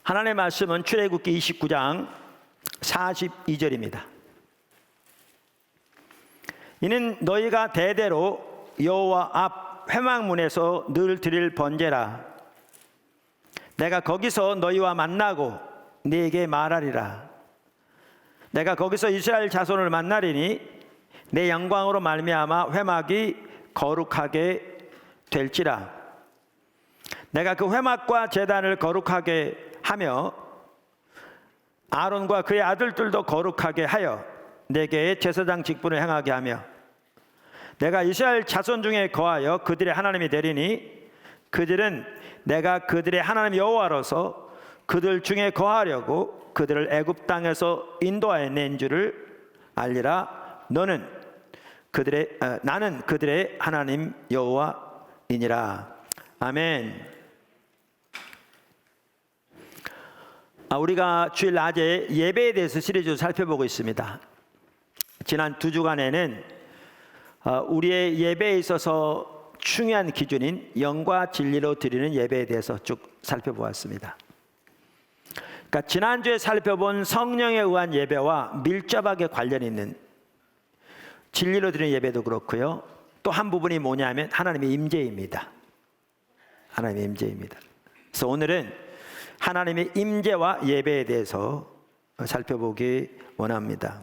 하나님의 말씀은 출애굽기 29장 42절입니다. 이는 너희가 대대로 여호와 앞 회막문에서 늘 드릴 번제라. 내가 거기서 너희와 만나고 네게 말하리라. 내가 거기서 이스라엘 자손을 만나리니 내 영광으로 말미암아 회막이 거룩하게 될지라. 내가 그 회막과 제단을 거룩하게 하며 아론과 그의 아들들도 거룩하게 하여 내게 제사장 직분을 행하게 하며 내가 이스라엘 자손 중에 거하여 그들의 하나님이 되리니 그들은 내가 그들의 하나님 여호와로서 그들 중에 거하려고 그들을 애굽 땅에서 인도하여 낸 줄을 알리라. 나는 그들의 하나님 여호와이니라. 아멘. 우리가 주일 낮에 예배에 대해서 시리즈로 살펴보고 있습니다. 지난 2주간에는 우리의 예배에 있어서 중요한 기준인 영과 진리로 드리는 예배에 대해서 쭉 살펴보았습니다. 그러니까 지난주에 살펴본 성령에 의한 예배와 밀접하게 관련 있는 진리로 드리는 예배도 그렇고요. 또 한 부분이 뭐냐면 하나님의 임재입니다. 하나님의 임재입니다. 그래서 오늘은 하나님의 임재와 예배에 대해서 살펴보기 원합니다.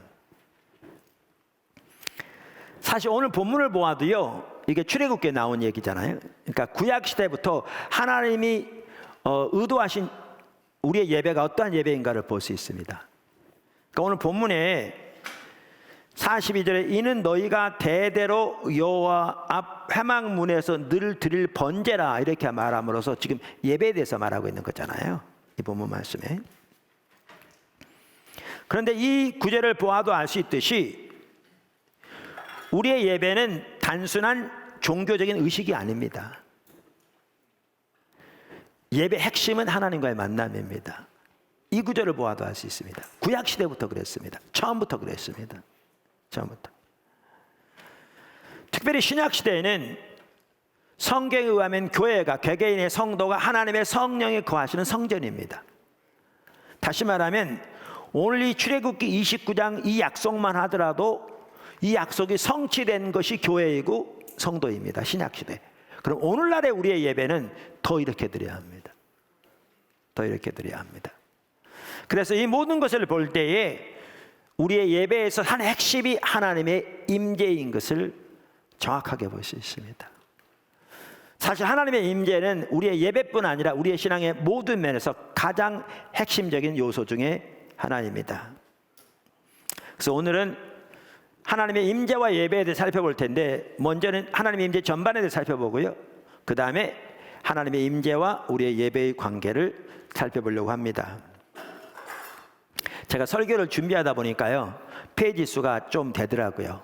사실 오늘 본문을 보아도요, 이게 출애굽기에 나온 얘기잖아요. 그러니까 구약 시대부터 하나님이 의도하신 우리의 예배가 어떠한 예배인가를 볼 수 있습니다. 그러니까 오늘 본문에 42절에 이는 너희가 대대로 여호와 앞 회막문에서 늘 드릴 번제라 이렇게 말함으로써 지금 예배에 대해서 말하고 있는 거잖아요, 이 본문 말씀에. 그런데 이 구절을 보아도 알 수 있듯이 우리의 예배는 단순한 종교적인 의식이 아닙니다. 예배 핵심은 하나님과의 만남입니다. 이 구절을 보아도 알 수 있습니다. 구약 시대부터 그랬습니다. 처음부터 그랬습니다. 처음부터. 특별히 신약 시대에는 성경에 의하면 교회가, 개개인의 성도가 하나님의 성령이 거하시는 성전입니다. 다시 말하면 오늘 이 출애굽기 29장 이 약속만 하더라도 이 약속이 성취된 것이 교회이고 성도입니다. 신약 시대. 그럼 오늘날의 우리의 예배는 더 이렇게 드려야 합니다. 더 이렇게 드려야 합니다. 그래서 이 모든 것을 볼 때에 우리의 예배에서 한 핵심이 하나님의 임재인 것을 정확하게 볼 수 있습니다. 사실 하나님의 임재는 우리의 예배뿐 아니라 우리의 신앙의 모든 면에서 가장 핵심적인 요소 중에 하나입니다. 그래서 오늘은 하나님의 임재와 예배에 대해 살펴볼 텐데, 먼저는 하나님의 임재 전반에 대해 살펴보고요, 그 다음에 하나님의 임재와 우리의 예배의 관계를 살펴보려고 합니다. 제가 설교를 준비하다 보니까요, 페이지 수가 좀 되더라고요.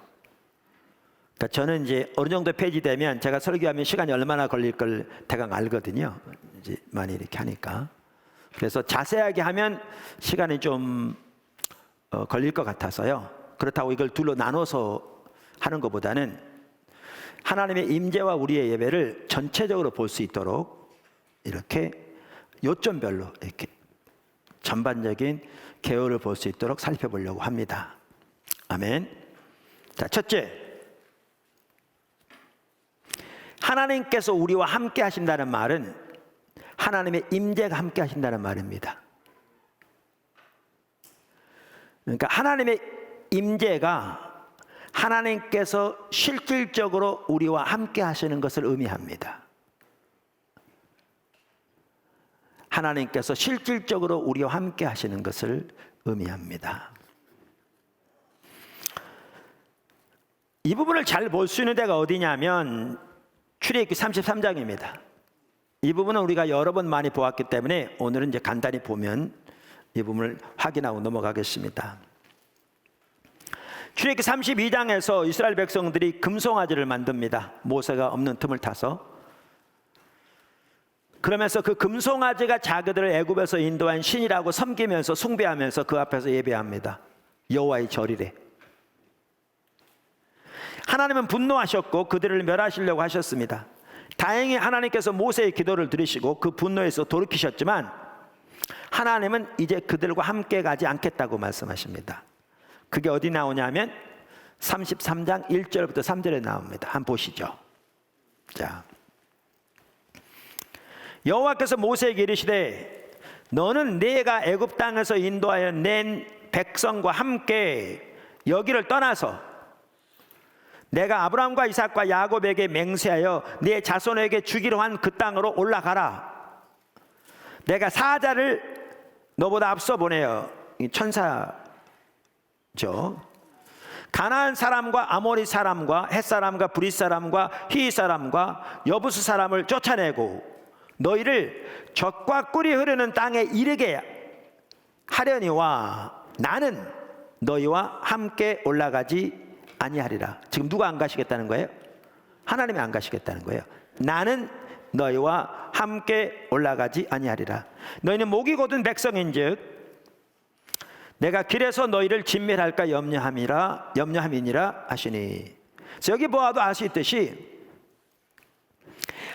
그러니까 저는 이제 어느 정도 페이지 되면 제가 설교하면 시간이 얼마나 걸릴 걸 대강 알거든요. 이제 많이 이렇게 하니까. 그래서 자세하게 하면 시간이 좀 걸릴 것 같아서요. 그렇다고 이걸 둘로 나눠서 하는 것보다는 하나님의 임재와 우리의 예배를 전체적으로 볼 수 있도록 이렇게 요점별로 이렇게 전반적인 개요를 볼 수 있도록 살펴보려고 합니다. 아멘. 자, 첫째, 하나님께서 우리와 함께 하신다는 말은 하나님의 임재가 함께 하신다는 말입니다. 그러니까 하나님의 임재가 하나님께서 실질적으로 우리와 함께 하시는 것을 의미합니다. 하나님께서 실질적으로 우리와 함께 하시는 것을 의미합니다. 이 부분을 잘 볼 수 있는 데가 어디냐면 출애굽기 33장입니다. 이 부분은 우리가 여러 번 많이 보았기 때문에 오늘은 이제 간단히 보면 이 부분을 확인하고 넘어가겠습니다. 출애굽기 32장에서 이스라엘 백성들이 금송아지를 만듭니다. 모세가 없는 틈을 타서. 그러면서 그 금송아지가 자기들을 애굽에서 인도한 신이라고 섬기면서 숭배하면서 그 앞에서 예배합니다. 여호와의 절이래. 하나님은 분노하셨고 그들을 멸하시려고 하셨습니다. 다행히 하나님께서 모세의 기도를 들으시고 그 분노에서 돌이키셨지만 하나님은 이제 그들과 함께 가지 않겠다고 말씀하십니다. 그게 어디 나오냐면 33장 1절부터 3절에 나옵니다. 한번 보시죠. 자, 여호와께서 모세에게 이르시되 너는 내가 애굽 땅에서 인도하여 낸 백성과 함께 여기를 떠나서 내가 아브라함과 이삭과 야곱에게 맹세하여 네 자손에게 주기로 한 그 땅으로 올라가라. 내가 사자를 너보다 앞서 보내어, 천사죠, 가나안 사람과 아모리 사람과 헷 사람과 브릿 사람과 히윗 사람과 여부스 사람을 쫓아내고 너희를 젖과 꿀이 흐르는 땅에 이르게 하려니와 나는 너희와 함께 올라가지 아니하리라. 지금 누가 안 가시겠다는 거예요? 하나님이 안 가시겠다는 거예요. 나는 너희와 함께 올라가지 아니하리라. 너희는 목이 곧은 백성인즉 내가 길에서 너희를 진멸할까 염려함이니라 하시니. 그래서 여기 보아도 알 수 있듯이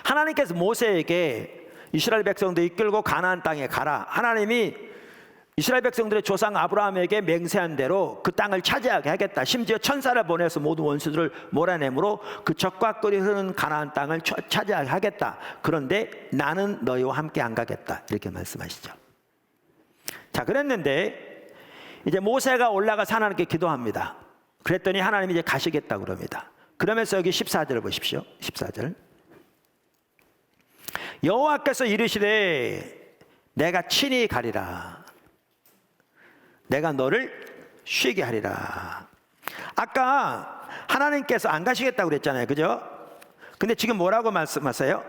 하나님께서 모세에게 이스라엘 백성들 이끌고 가나안 땅에 가라. 하나님이 이스라엘 백성들의 조상 아브라함에게 맹세한 대로 그 땅을 차지하게 하겠다. 심지어 천사를 보내서 모든 원수들을 몰아내므로 그 젖과 꿀이 흐르는 가나안 땅을 차지하게 하겠다. 그런데 나는 너희와 함께 안 가겠다. 이렇게 말씀하시죠. 자, 그랬는데 이제 모세가 올라가서 하나님께 기도합니다. 그랬더니 하나님이 이제 가시겠다 그럽니다. 그러면서 여기 14절을 보십시오. 14절. 여호와께서 이르시되 내가 친히 가리라. 내가 너를 쉬게 하리라. 아까 하나님께서 안 가시겠다고 그랬잖아요, 그죠? 근데 지금 뭐라고 말씀하세요?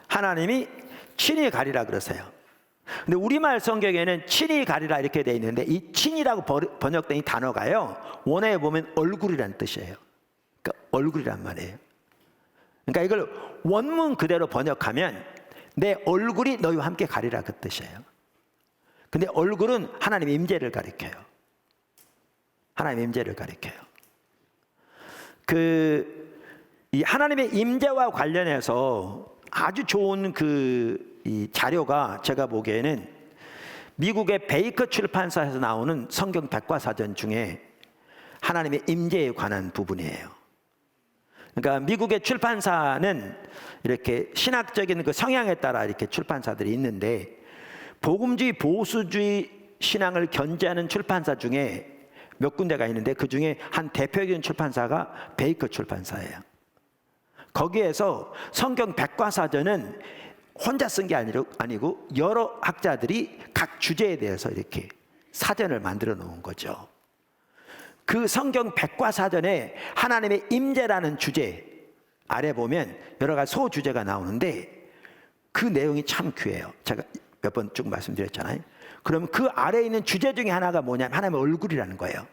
하나님이 친히 가리라 그러세요. 근데 우리말 성경에는 친히 가리라 이렇게 돼 있는데 이 친이라고 번역된 이 단어가요, 원어에 보면 얼굴이라는 뜻이에요. 그러니까 얼굴이란 말이에요. 그러니까 이걸 원문 그대로 번역하면 내 얼굴이 너희와 함께 가리라 그 뜻이에요. 근데 얼굴은 하나님의 임재를 가리켜요. 하나님의 임재를 가리켜요. 이 하나님의 임재와 관련해서 아주 좋은 이 자료가 제가 보기에는 미국의 베이커 출판사에서 나오는 성경 백과사전 중에 하나님의 임재에 관한 부분이에요. 그러니까 미국의 출판사는 이렇게 신학적인 그 성향에 따라 이렇게 출판사들이 있는데 복음주의 보수주의 신앙을 견제하는 출판사 중에 몇 군데가 있는데 그 중에 한 대표적인 출판사가 베이커 출판사예요. 거기에서 성경 백과사전은 혼자 쓴 게 아니고 여러 학자들이 각 주제에 대해서 이렇게 사전을 만들어 놓은 거죠. 그 성경 백과사전에 하나님의 임재라는 주제 아래 보면 여러 가지 소주제가 나오는데 그 내용이 참 귀해요. 제가 몇 번 쭉 말씀드렸잖아요. 그럼 그 아래에 있는 주제 중에 하나가 뭐냐면 하나님의 얼굴이라는 거예요.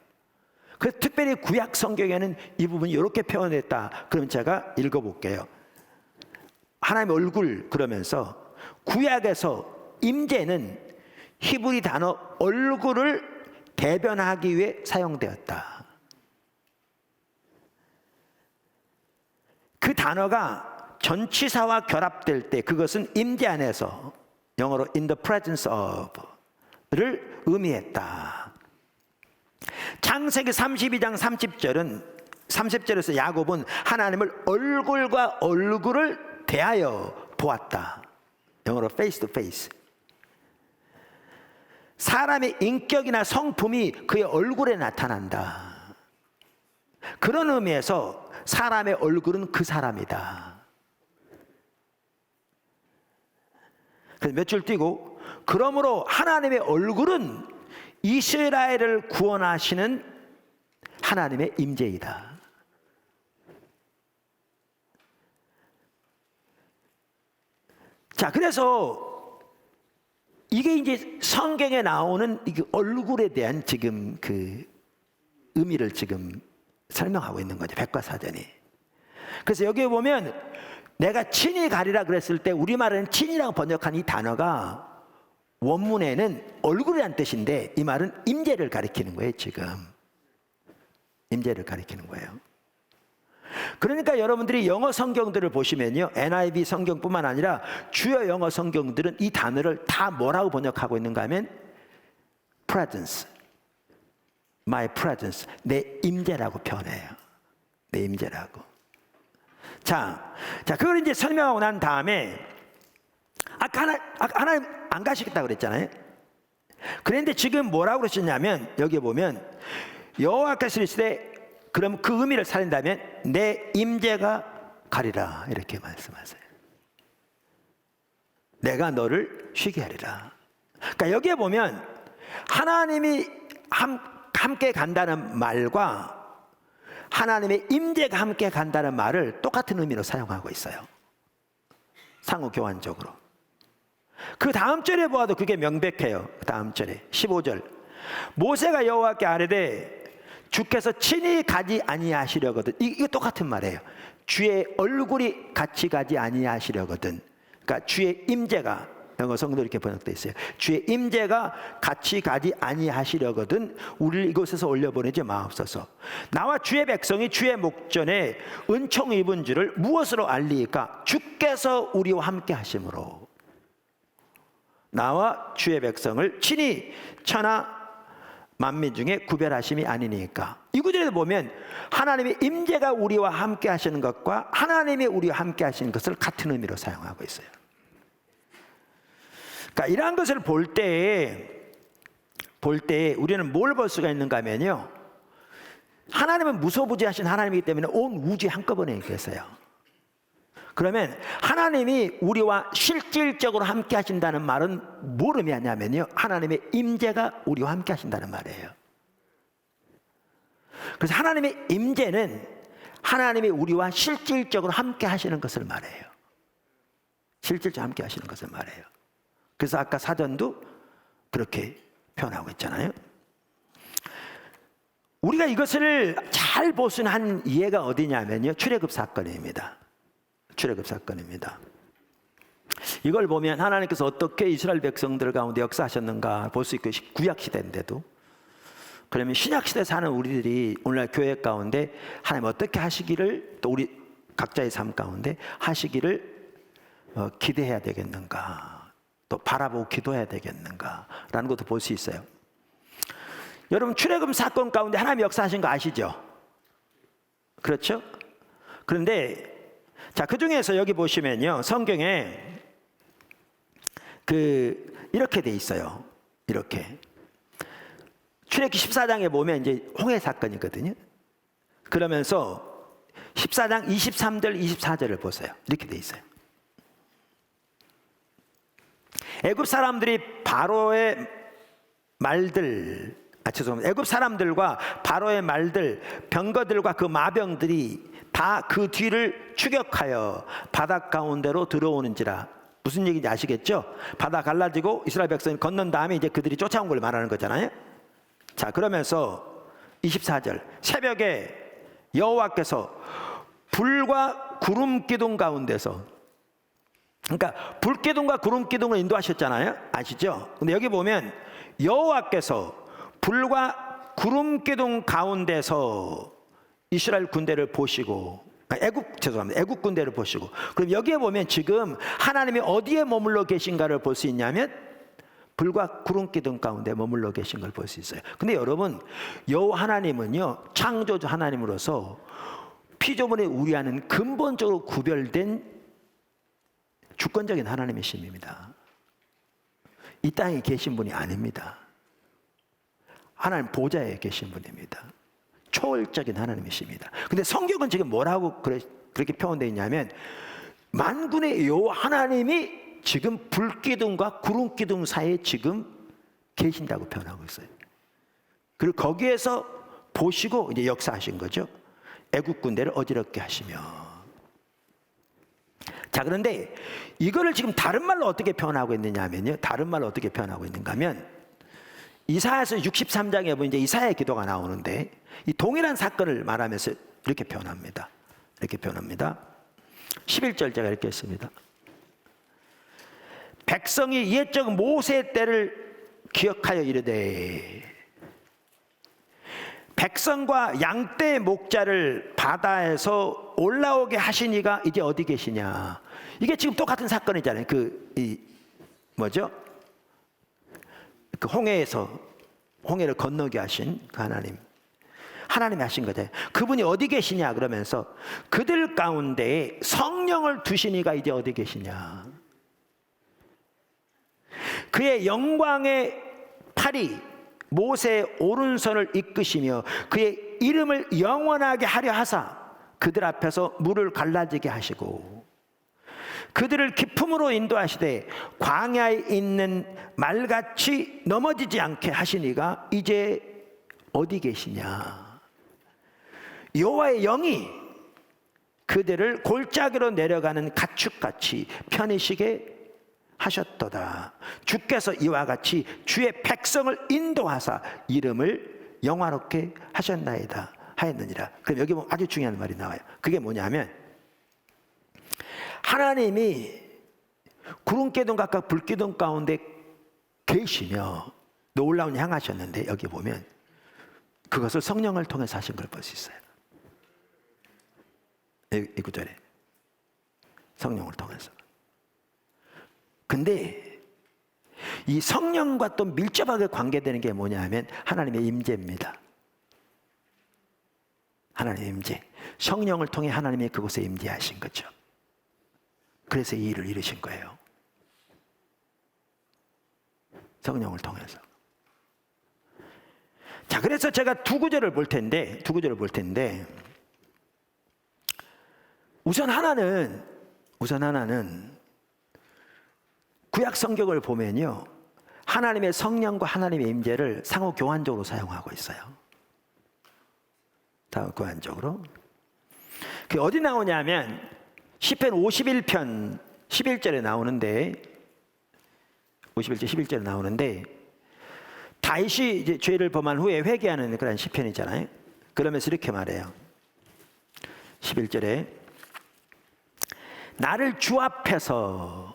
그래서 특별히 구약 성경에는 이 부분이 이렇게 표현됐다. 그럼 제가 읽어볼게요. 하나님의 얼굴 그러면서 구약에서 임재는 히브리 단어 얼굴을 대변하기 위해 사용되었다. 그 단어가 전치사와 결합될 때 그것은 임재 안에서, 영어로 in the presence of를 의미했다. 창세기 32장 30절에서 야곱은 하나님을 얼굴과 얼굴을 대하여 보았다. 영어로 face to face. 사람의 인격이나 성품이 그의 얼굴에 나타난다. 그런 의미에서 사람의 얼굴은 그 사람이다. 그래서 몇 줄 띄고, 그러므로 하나님의 얼굴은 이스라엘을 구원하시는 하나님의 임재이다. 자, 그래서 이게 이제 성경에 나오는 이 얼굴에 대한 지금 그 의미를 지금 설명하고 있는 거죠. 백과사전이. 그래서 여기에 보면 내가 친히 가리라 그랬을 때 우리말은 친이라고 번역한 이 단어가 원문에는 얼굴이라는 뜻인데 이 말은 임재를 가리키는 거예요. 지금 임재를 가리키는 거예요. 그러니까 여러분들이 영어 성경들을 보시면요, NIV 성경뿐만 아니라 주요 영어 성경들은 이 단어를 다 뭐라고 번역하고 있는가 하면 presence, my presence, 내 임재라고 표현해요. 내 임재라고. 자, 그걸 이제 설명하고 난 다음에 아까 하나님 안 가시겠다고 그랬잖아요. 그런데 지금 뭐라고 그러셨냐면, 여기 보면 여호와께서 이르시되, 그럼 그 의미를 살린다면 내 임재가 가리라, 이렇게 말씀하세요. 내가 너를 쉬게 하리라. 그러니까 여기에 보면 하나님이 함께 간다는 말과 하나님의 임재가 함께 간다는 말을 똑같은 의미로 사용하고 있어요. 상호 교환적으로. 그 다음 절에 보아도 그게 명백해요. 그 다음 절에 15절, 모세가 여호와께 아뢰되 주께서 친히 가지 아니하시려거든. 이게 똑같은 말이에요. 주의 얼굴이 같이 가지 아니하시려거든. 그러니까 주의 임재가, 영어 성도 이렇게 번역되어 있어요. 주의 임재가 같이 가지 아니하시려거든 우리를 이곳에서 올려보내지 마옵소서. 나와 주의 백성이 주의 목전에 은총 입은 줄을 무엇으로 알리까? 주께서 우리와 함께 하심으로. 나와 주의 백성을 친히 천하 만민 중에 구별하심이 아니니까. 이 구절에도 보면 하나님의 임재가 우리와 함께 하시는 것과 하나님이 우리와 함께 하시는 것을 같은 의미로 사용하고 있어요. 그러니까 이러한 것을 볼 때에 우리는 뭘 볼 수가 있는가 하면요, 하나님은 무소부지하신 하나님이기 때문에 온 우주에 한꺼번에 계세요. 그러면 하나님이 우리와 실질적으로 함께 하신다는 말은 뭘 의미하냐면요, 하나님의 임재가 우리와 함께 하신다는 말이에요. 그래서 하나님의 임재는 하나님이 우리와 실질적으로 함께 하시는 것을 말해요. 실질적으로 함께 하시는 것을 말해요. 그래서 아까 사전도 그렇게 표현하고 있잖아요. 우리가 이것을 잘 볼 수 있는 한 이해가 어디냐면요, 출애굽 사건입니다. 출애굽 사건입니다. 이걸 보면 하나님께서 어떻게 이스라엘 백성들 가운데 역사하셨는가 볼 수 있고, 구약 시대인데도. 그러면 신약 시대 사는 우리들이 오늘날 교회 가운데 하나님 어떻게 하시기를, 또 우리 각자의 삶 가운데 하시기를 기대해야 되겠는가, 또 바라보고 기도해야 되겠는가라는 것도 볼 수 있어요. 여러분, 출애굽 사건 가운데 하나님 역사하신 거 아시죠? 그렇죠? 그런데 자, 그 중에서 여기 보시면요, 성경에 이렇게 돼 있어요. 이렇게 출애굽기 14장에 보면 이제 홍해 사건이거든요. 그러면서 14장 23절 24절을 보세요. 이렇게 돼 있어요. 애굽 사람들이 바로의 말들, 애굽 사람들과 바로의 말들, 병거들과 그 마병들이 다 그 뒤를 추격하여 바다 가운데로 들어오는지라. 무슨 얘기인지 아시겠죠? 바다 갈라지고 이스라엘 백성이 건넌 다음에 이제 그들이 쫓아온 걸 말하는 거잖아요. 자, 그러면서 24절, 새벽에 여호와께서 불과 구름 기둥 가운데서, 그러니까 불 기둥과 구름 기둥을 인도하셨잖아요. 아시죠? 근데 여기 보면 여호와께서 불과 구름 기둥 가운데서 이스라엘 군대를 보시고, 애국 군대를 보시고, 그럼 여기에 보면 지금 하나님이 어디에 머물러 계신가를 볼 수 있냐면 불과 구름 기둥 가운데 머물러 계신 걸 볼 수 있어요. 근데 여러분, 여호와 하나님은요, 창조주 하나님으로서 피조물의 우리와는 근본적으로 구별된 주권적인 하나님이십니다. 이 땅에 계신 분이 아닙니다. 하나님 보좌에 계신 분입니다. 초월적인 하나님이십니다. 근데 성경은 지금 뭐라고 그렇게 표현되어 있냐면, 만군의 여호와 하나님이 지금 불기둥과 구름기둥 사이에 지금 계신다고 표현하고 있어요. 그리고 거기에서 보시고 이제 역사하신 거죠. 애국 군대를 어지럽게 하시며. 자, 그런데 이거를 지금 다른 말로 어떻게 표현하고 있느냐 하면요, 다른 말로 어떻게 표현하고 있는가 하면, 이사야서 63장에 보면 이제 이사야의 기도가 나오는데, 이 동일한 사건을 말하면서 이렇게 표현합니다. 11절 제가 읽겠습니다. 백성이 옛적 모세 때를 기억하여 이르되, 백성과 양떼 목자를 바다에서 올라오게 하신 이가 이제 어디 계시냐. 이게 지금 똑같은 사건이잖아요. 뭐죠? 그 홍해를 건너게 하신 그 하나님이 하신 거죠. 그분이 어디 계시냐 그러면서 그들 가운데에 성령을 두신 이가 이제 어디 계시냐. 그의 영광의 팔이 모세의 오른손을 이끄시며 그의 이름을 영원하게 하려 하사 그들 앞에서 물을 갈라지게 하시고 그들을 기품으로 인도하시되 광야에 있는 말같이 넘어지지 않게 하시니가 이제 어디 계시냐. 여호와의 영이 그들을 골짜기로 내려가는 가축같이 편히 쉬게 하셨도다. 주께서 이와 같이 주의 백성을 인도하사 이름을 영화롭게 하셨나이다 하였느니라. 그럼 여기 보면 아주 중요한 말이 나와요. 그게 뭐냐면 하나님이 구름기둥 각각 불기둥 가운데 계시며 놀라운 향하셨는데 여기 보면 그것을 성령을 통해서 하신 걸 볼 수 있어요. 이 구절에 성령을 통해서. 근데 이 성령과 또 밀접하게 관계되는 게 뭐냐 하면 하나님의 임재입니다. 하나님의 임재. 성령을 통해 하나님이 그곳에 임재하신 거죠. 그래서 이 일을 이루신 거예요. 성령을 통해서. 자, 그래서 제가 두 구절을 볼 텐데 우선 하나는 구약 성경을 보면요, 하나님의 성령과 하나님의 임재를 상호 교환적으로 사용하고 있어요. 상호 교환적으로. 그게 어디 나오냐면 시편 51편 11절에 나오는데 51절 11절에 나오는데 다윗이 이제 죄를 범한 후에 회개하는 그런 시편이잖아요. 그러면서 이렇게 말해요. 11절에 나를 주 앞에서,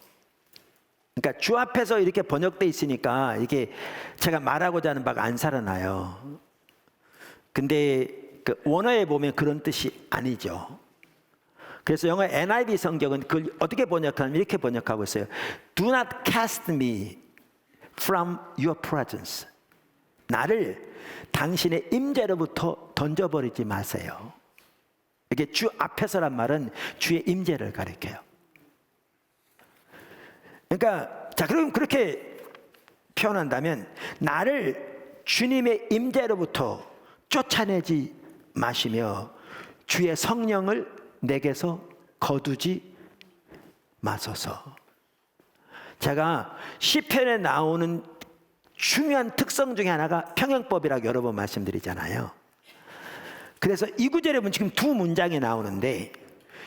그러니까 주 앞에서 이렇게 번역돼 있으니까 이게 제가 말하고자 하는 바가 안 살아나요. 근데 그 원어에 보면 그런 뜻이 아니죠. 그래서 영어 NIV 성경은 그걸 어떻게 번역하냐면 이렇게 번역하고 있어요. Do not cast me from your presence. 나를 당신의 임재로부터 던져버리지 마세요. 이게 주 앞에서란 말은 주의 임재를 가리켜요. 그러니까 자, 그럼 그렇게 표현한다면 나를 주님의 임재로부터 쫓아내지 마시며 주의 성령을 내게서 거두지 마소서. 제가 시편에 나오는 중요한 특성 중에 하나가 평행법이라고 여러 번 말씀드리잖아요. 그래서 이 구절에 보면 지금 두 문장이 나오는데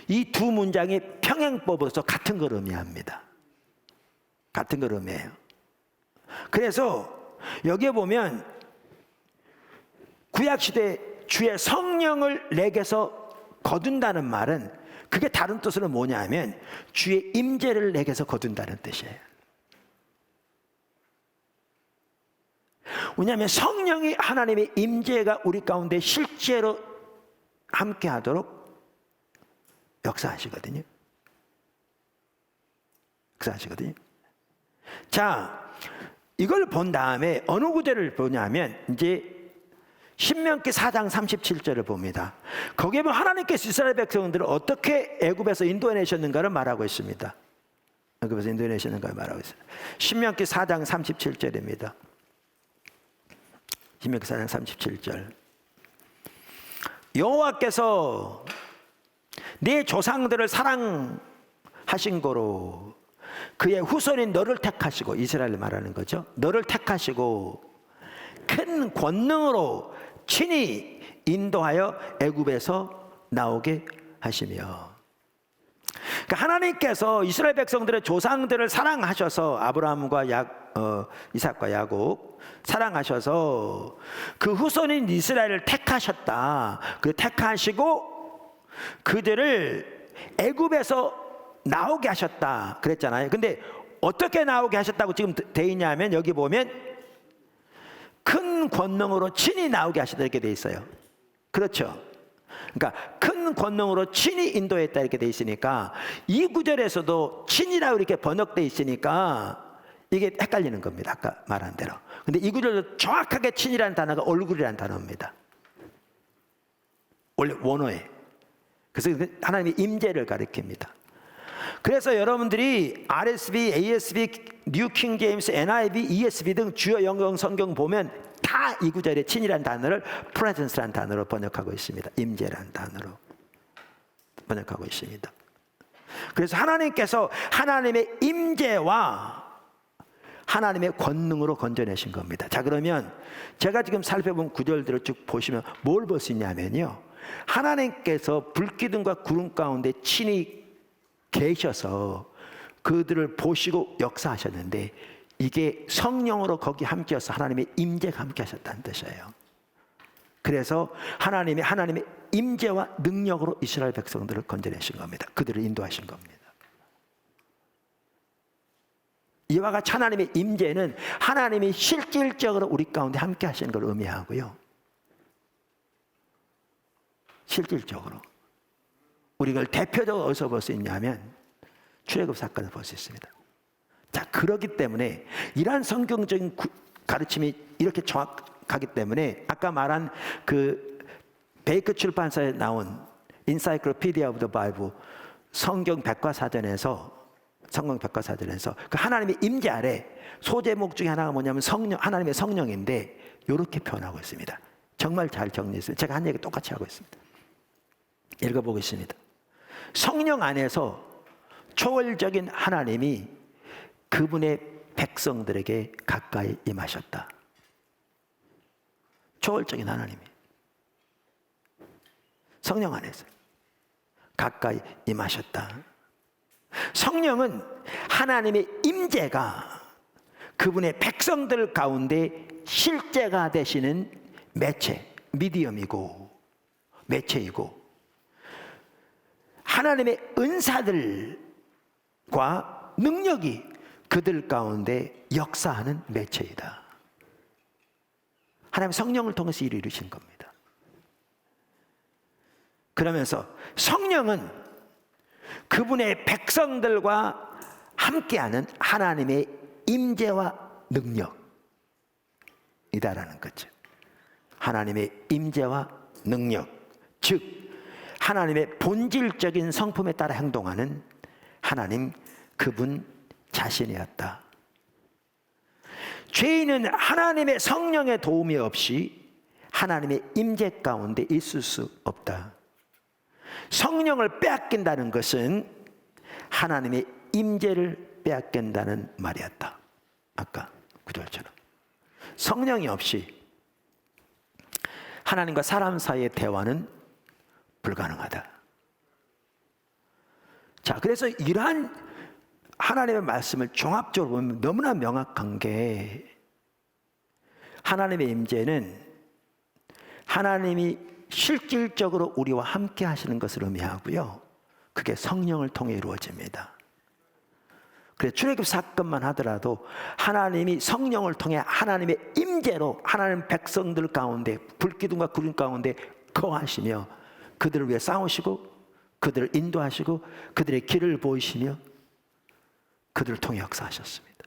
이 두 문장이 평행법으로서 같은 걸 의미합니다. 같은 걸 의미해요. 그래서 여기에 보면 구약시대 주의 성령을 내게서 거둔다는 말은 그게 다른 뜻으로 뭐냐 하면 주의 임재를 내게서 거둔다는 뜻이에요. 왜냐하면 성령이 하나님의 임재가 우리 가운데 실제로 함께 하도록 역사하시거든요. 자, 이걸 본 다음에 어느 구절을 보냐면 이제 신명기 4장 37절을 봅니다. 거기에 보면 하나님께서 이스라엘 백성들을 어떻게 애굽에서 인도해내셨는가를 말하고 있습니다. 애굽에서 인도해내셨는가를 말하고 있어요. 신명기 4장 37절입니다. 신명기 4장 37절. 여호와께서 네 조상들을 사랑하신 거로 그의 후손인 너를 택하시고, 이스라엘을 말하는 거죠. 너를 택하시고 큰 권능으로 친히 인도하여 애굽에서 나오게 하시며. 그러니까 하나님께서 이스라엘 백성들의 조상들을 사랑하셔서 아브라함과 이삭과 야곱 사랑하셔서 그 후손인 이스라엘을 택하셨다. 그 택하시고 그들을 애굽에서 나오게 하셨다 그랬잖아요. 근데 어떻게 나오게 하셨다고 지금 돼 있냐면 여기 보면 큰 권능으로 친히 나오게 하셨다 이렇게 돼 있어요. 그렇죠. 그러니까 큰 권능으로 친히 인도했다 이렇게 돼 있으니까 이 구절에서도 친이라고 이렇게 번역돼 있으니까 이게 헷갈리는 겁니다. 아까 말한 대로. 근데 이 구절도 정확하게 친이라는 단어가 얼굴이라는 단어입니다. 원래 원어에. 그래서 하나님의 임재를 가리킵니다. 그래서 여러분들이 RSV, ASV, 뉴 킹 제임스, NIV, ESV 등 주요 영어 성경 보면 다 이 구절에 친이라는 단어를 presence라는 단어로 번역하고 있습니다. 임재라는 단어로 번역하고 있습니다. 그래서 하나님께서 하나님의 임재와 하나님의 권능으로 건져내신 겁니다. 자, 그러면 제가 지금 살펴본 구절들을 쭉 보시면 뭘 볼 수 있냐면요, 하나님께서 불기둥과 구름 가운데 친히 계셔서 그들을 보시고 역사하셨는데 이게 성령으로 거기 함께해서 하나님의 임재가 함께하셨다는 뜻이에요. 그래서 하나님의 임재와 능력으로 이스라엘 백성들을 건져내신 겁니다. 그들을 인도하신 겁니다. 이와 같이 하나님의 임재는 하나님이 실질적으로 우리 가운데 함께 하시는 걸 의미하고요. 실질적으로 우리가 대표적으로 어디서 볼 수 있냐면 출애굽 사건을 볼 수 있습니다. 자, 그렇기 때문에 이러한 성경적인 가르침이 이렇게 정확하기 때문에 아까 말한 그 베이크 출판사에 나온 Encyclopedia of the Bible 성경 백과사전에서 그 하나님의 임재 아래 소제목 중에 하나가 뭐냐면 하나님의 성령인데 이렇게 표현하고 있습니다. 정말 잘 정리했습니다. 제가 한 얘기 똑같이 하고 있습니다. 읽어보겠습니다. 성령 안에서 초월적인 하나님이 그분의 백성들에게 가까이 임하셨다. 초월적인 하나님이 성령 안에서 가까이 임하셨다. 성령은 하나님의 임재가 그분의 백성들 가운데 실제가 되시는 매체이고 하나님의 은사들과 능력이 그들 가운데 역사하는 매체이다. 하나님 성령을 통해서 일을 이루신 겁니다. 그러면서 성령은 그분의 백성들과 함께하는 하나님의 임재와 능력이다라는 거죠. 하나님의 임재와 능력, 즉 하나님의 본질적인 성품에 따라 행동하는 하나님 그분 자신이었다. 죄인은 하나님의 성령의 도움이 없이 하나님의 임재 가운데 있을 수 없다. 성령을 빼앗긴다는 것은 하나님의 임재를 빼앗긴다는 말이었다. 아까 구절처럼 성령이 없이 하나님과 사람 사이의 대화는 불가능하다. 자, 그래서 이러한 하나님의 말씀을 종합적으로 보면 너무나 명확한 게 하나님의 임재는 하나님이 실질적으로 우리와 함께 하시는 것을 의미하고요. 그게 성령을 통해 이루어집니다. 그래서 출애굽 사건만 하더라도 하나님이 성령을 통해 하나님의 임재로 하나님 백성들 가운데 불기둥과 구름 가운데 거하시며 그들을 위해 싸우시고 그들을 인도하시고 그들의 길을 보이시며 그들을 통해 역사하셨습니다.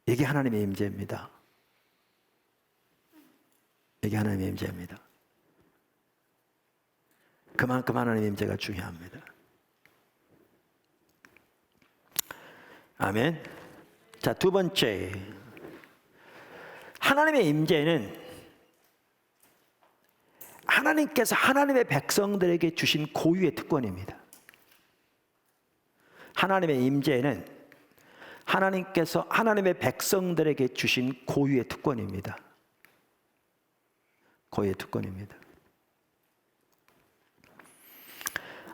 이게 하나님의 임재입니다. 이게 하나님의 임재입니다. 그만큼 하나님의 임재가 중요합니다. 아멘. 자, 두 번째, 하나님의 임재는 하나님께서 하나님의 백성들에게 주신 고유의 특권입니다. 하나님의 임재는 하나님께서 하나님의 백성들에게 주신 고유의 특권입니다. 고유의 특권입니다.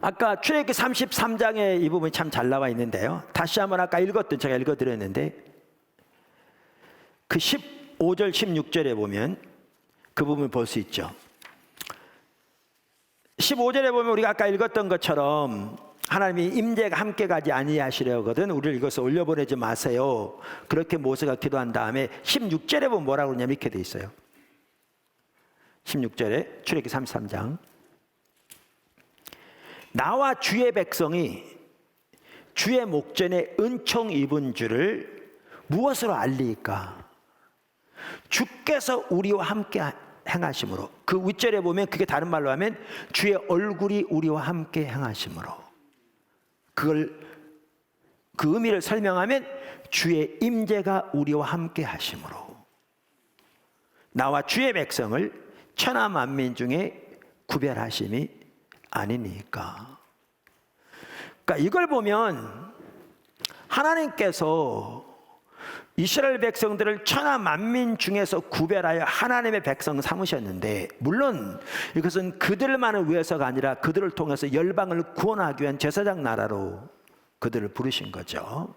아까 출애굽기 33장에 이 부분이 참 잘 나와 있는데요. 다시 한번 아까 제가 읽어드렸는데 그 15절 16절에 보면 그 부분을 볼 수 있죠. 15절에 보면 우리가 아까 읽었던 것처럼 하나님이 임재가 함께 가지 아니하시려거든 우리를 이것을 올려보내지 마세요. 그렇게 모세가 기도한 다음에 16절에 보면 뭐라고 그러냐면 이렇게 돼 있어요. 16절에 출애굽기 33장. 나와 주의 백성이 주의 목전에 은총 입은 줄을 무엇으로 알리까? 주께서 우리와 함께 행하심으로. 그 윗절에 보면 그게 다른 말로 하면 주의 얼굴이 우리와 함께 행하심으로. 그 의미를 설명하면 주의 임재가 우리와 함께 하심으로. 나와 주의 백성을 천하 만민 중에 구별하심이 아니니까. 그러니까 이걸 보면 하나님께서 이스라엘 백성들을 천하 만민 중에서 구별하여 하나님의 백성 삼으셨는데, 물론 이것은 그들만을 위해서가 아니라 그들을 통해서 열방을 구원하기 위한 제사장 나라로 그들을 부르신 거죠.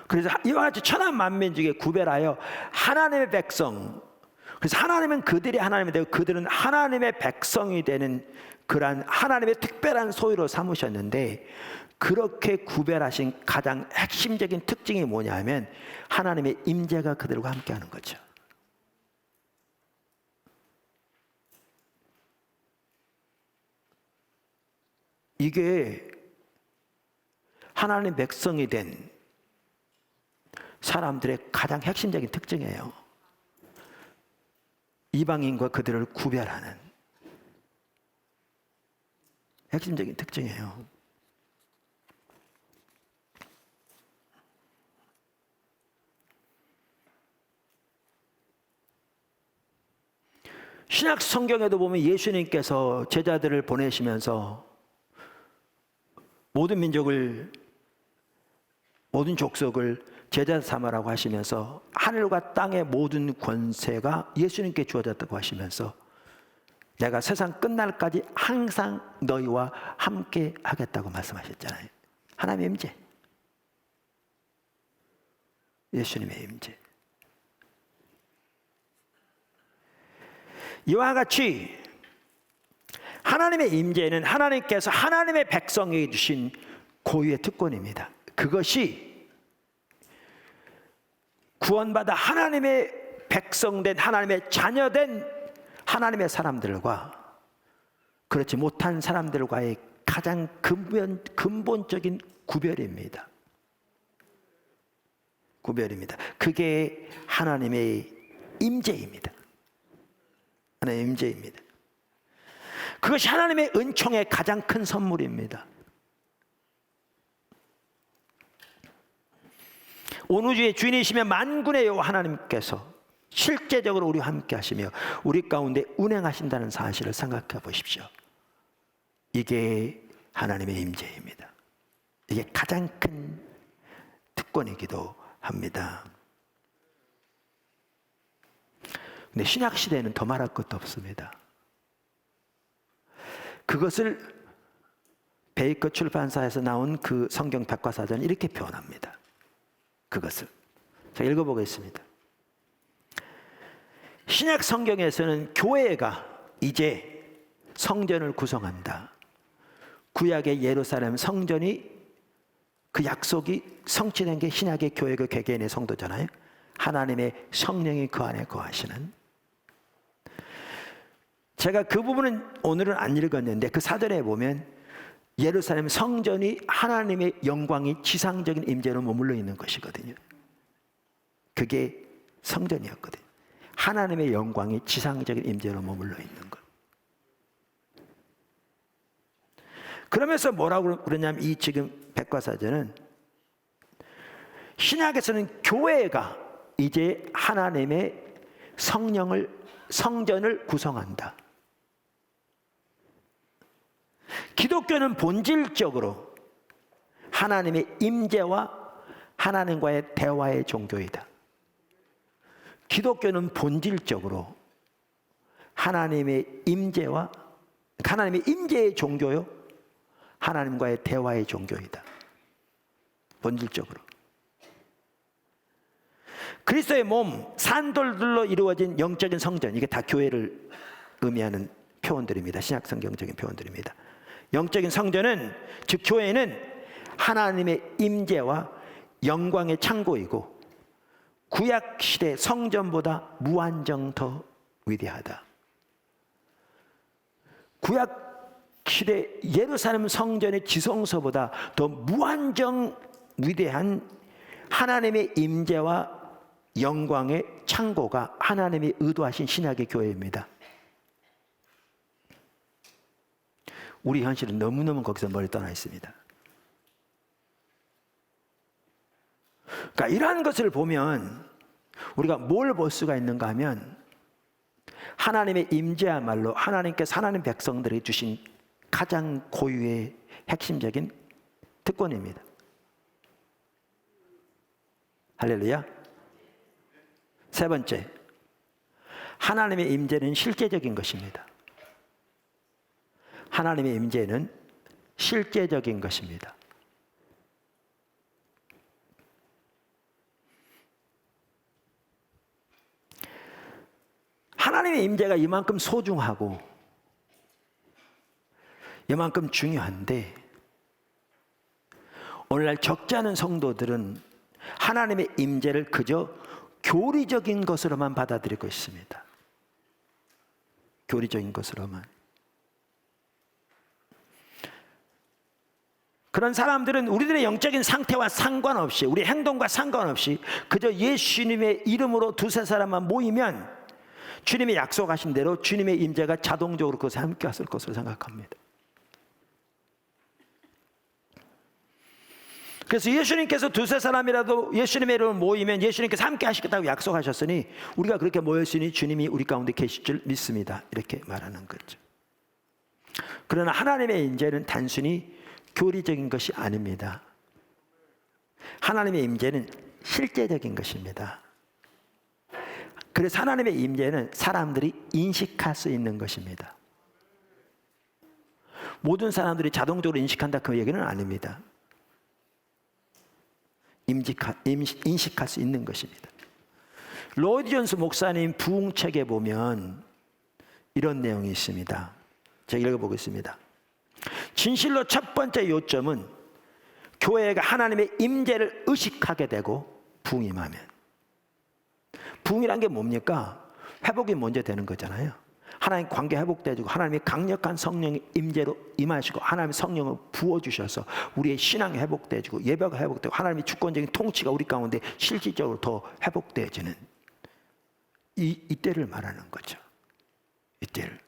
그래서 이와 같이 천하 만민 중에 구별하여 하나님의 백성, 그래서 하나님은 그들이 하나님이 되고 그들은 하나님의 백성이 되는 그러한 하나님의 특별한 소유로 삼으셨는데, 그렇게 구별하신 가장 핵심적인 특징이 뭐냐면 하나님의 임재가 그들과 함께하는 거죠. 이게 하나님 백성이 된 사람들의 가장 핵심적인 특징이에요. 이방인과 그들을 구별하는 핵심적인 특징이에요. 신약 성경에도 보면 예수님께서 제자들을 보내시면서 모든 민족을, 모든 족속을 제자 삼으라고 하시면서 하늘과 땅의 모든 권세가 예수님께 주어졌다고 하시면서 내가 세상 끝날까지 항상 너희와 함께 하겠다고 말씀하셨잖아요. 하나님의 임재, 예수님의 임재. 이와 같이 하나님의 임재는 하나님께서 하나님의 백성에게 주신 고유의 특권입니다. 그것이 구원받아 하나님의 백성된, 하나님의 자녀된 하나님의 사람들과 그렇지 못한 사람들과의 가장 근본적인 구별입니다. 구별입니다. 그게 하나님의 임재입니다. 하나님의 임재입니다. 그것이 하나님의 은총의 가장 큰 선물입니다. 온 우주의 주인이시며 만군의 여호와 하나님께서 실제적으로 우리와 함께 하시며 우리 가운데 운행하신다는 사실을 생각해 보십시오. 이게 하나님의 임재입니다. 이게 가장 큰 특권이기도 합니다. 근데 신약 시대에는 더 말할 것도 없습니다. 그것을 베이커 출판사에서 나온 그 성경 백과사전이 이렇게 표현합니다. 그것을 제가 읽어보겠습니다. 신약 성경에서는 교회가 이제 성전을 구성한다. 구약의 예루살렘 성전이 그 약속이 성취된 게 신약의 교회 그 개개인의 성도잖아요. 하나님의 성령이 그 안에 거하시는. 제가 그 부분은 오늘은 안 읽었는데 그 사전에 보면 예루살렘 성전이 하나님의 영광이 지상적인 임재로 머물러 있는 것이거든요. 그게 성전이었거든요. 하나님의 영광이 지상적인 임재로 머물러 있는 것. 그러면서 뭐라고 그러냐면 이 지금 백과사전은 신약에서는 교회가 이제 하나님의 성전을 구성한다. 기독교는 본질적으로 하나님의 임재와 하나님과의 대화의 종교이다. 기독교는 본질적으로 하나님의 임재와 하나님의 임재의 종교요, 하나님과의 대화의 종교이다. 본질적으로. 그리스도의 몸, 산돌들로 이루어진 영적인 성전, 이게 다 교회를 의미하는 표현들입니다. 신약 성경적인 표현들입니다. 영적인 성전은, 즉 교회는 하나님의 임재와 영광의 창고이고 구약 시대 성전보다 무한정 더 위대하다. 구약 시대 예루살렘 성전의 지성소보다 더 무한정 위대한 하나님의 임재와 영광의 창고가 하나님이 의도하신 신약의 교회입니다. 우리 현실은 너무너무 거기서 멀리 떠나 있습니다. 그러니까 이러한 것을 보면 우리가 뭘 볼 수가 있는가 하면 하나님의 임재야말로 하나님께서 하나님 백성들에게 주신 가장 고유의 핵심적인 특권입니다. 할렐루야. 세 번째, 하나님의 임재는 실제적인 것입니다. 하나님의 임재는 실제적인 것입니다. 하나님의 임재가 이만큼 소중하고 이만큼 중요한데 오늘날 적지 않은 성도들은 하나님의 임재를 그저 교리적인 것으로만 받아들이고 있습니다. 교리적인 것으로만. 그런 사람들은 우리들의 영적인 상태와 상관없이, 우리 행동과 상관없이 그저 예수님의 이름으로 두세 사람만 모이면 주님이 약속하신 대로 주님의 임재가 자동적으로 그것에 함께 왔을 것으로 생각합니다. 그래서 예수님께서 두세 사람이라도 예수님의 이름으로 모이면 예수님께서 함께 하시겠다고 약속하셨으니 우리가 그렇게 모였으니 주님이 우리 가운데 계실 줄 믿습니다. 이렇게 말하는 거죠. 그러나 하나님의 임재는 단순히 교리적인 것이 아닙니다. 하나님의 임재는 실제적인 것입니다. 그래서 하나님의 임재는 사람들이 인식할 수 있는 것입니다. 모든 사람들이 자동적으로 인식한다 그 얘기는 아닙니다. 인식할 수 있는 것입니다. 로이드 존스 목사님 부흥책에 보면 이런 내용이 있습니다. 제가 읽어보겠습니다. 진실로 첫 번째 요점은 교회가 하나님의 임재를 의식하게 되고 부흥임하면. 부흥이란 게 뭡니까? 회복이 먼저 되는 거잖아요. 하나님 관계 회복되고 하나님의 강력한 성령의 임재로 임하시고 하나님의 성령을 부어주셔서 우리의 신앙이 회복되고 예배가 회복되고 하나님의 주권적인 통치가 우리 가운데 실질적으로 더 회복되어지는 이때를 말하는 거죠. 이때를.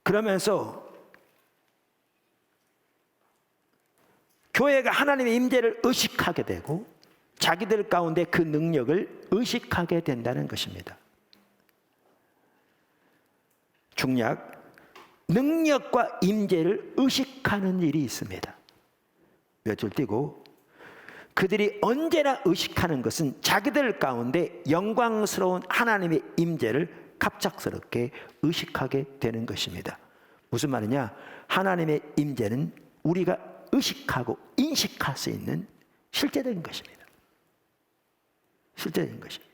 그러면서 교회가 하나님의 임재를 의식하게 되고 자기들 가운데 그 능력을 의식하게 된다는 것입니다. 중약, 능력과 임재를 의식하는 일이 있습니다. 몇 줄 띄고 그들이 언제나 의식하는 것은 자기들 가운데 영광스러운 하나님의 임재를 갑작스럽게 의식하게 되는 것입니다. 무슨 말이냐? 하나님의 임재는 우리가 의식하고 인식할 수 있는 실제적인 것입니다. 실제적인 것입니다.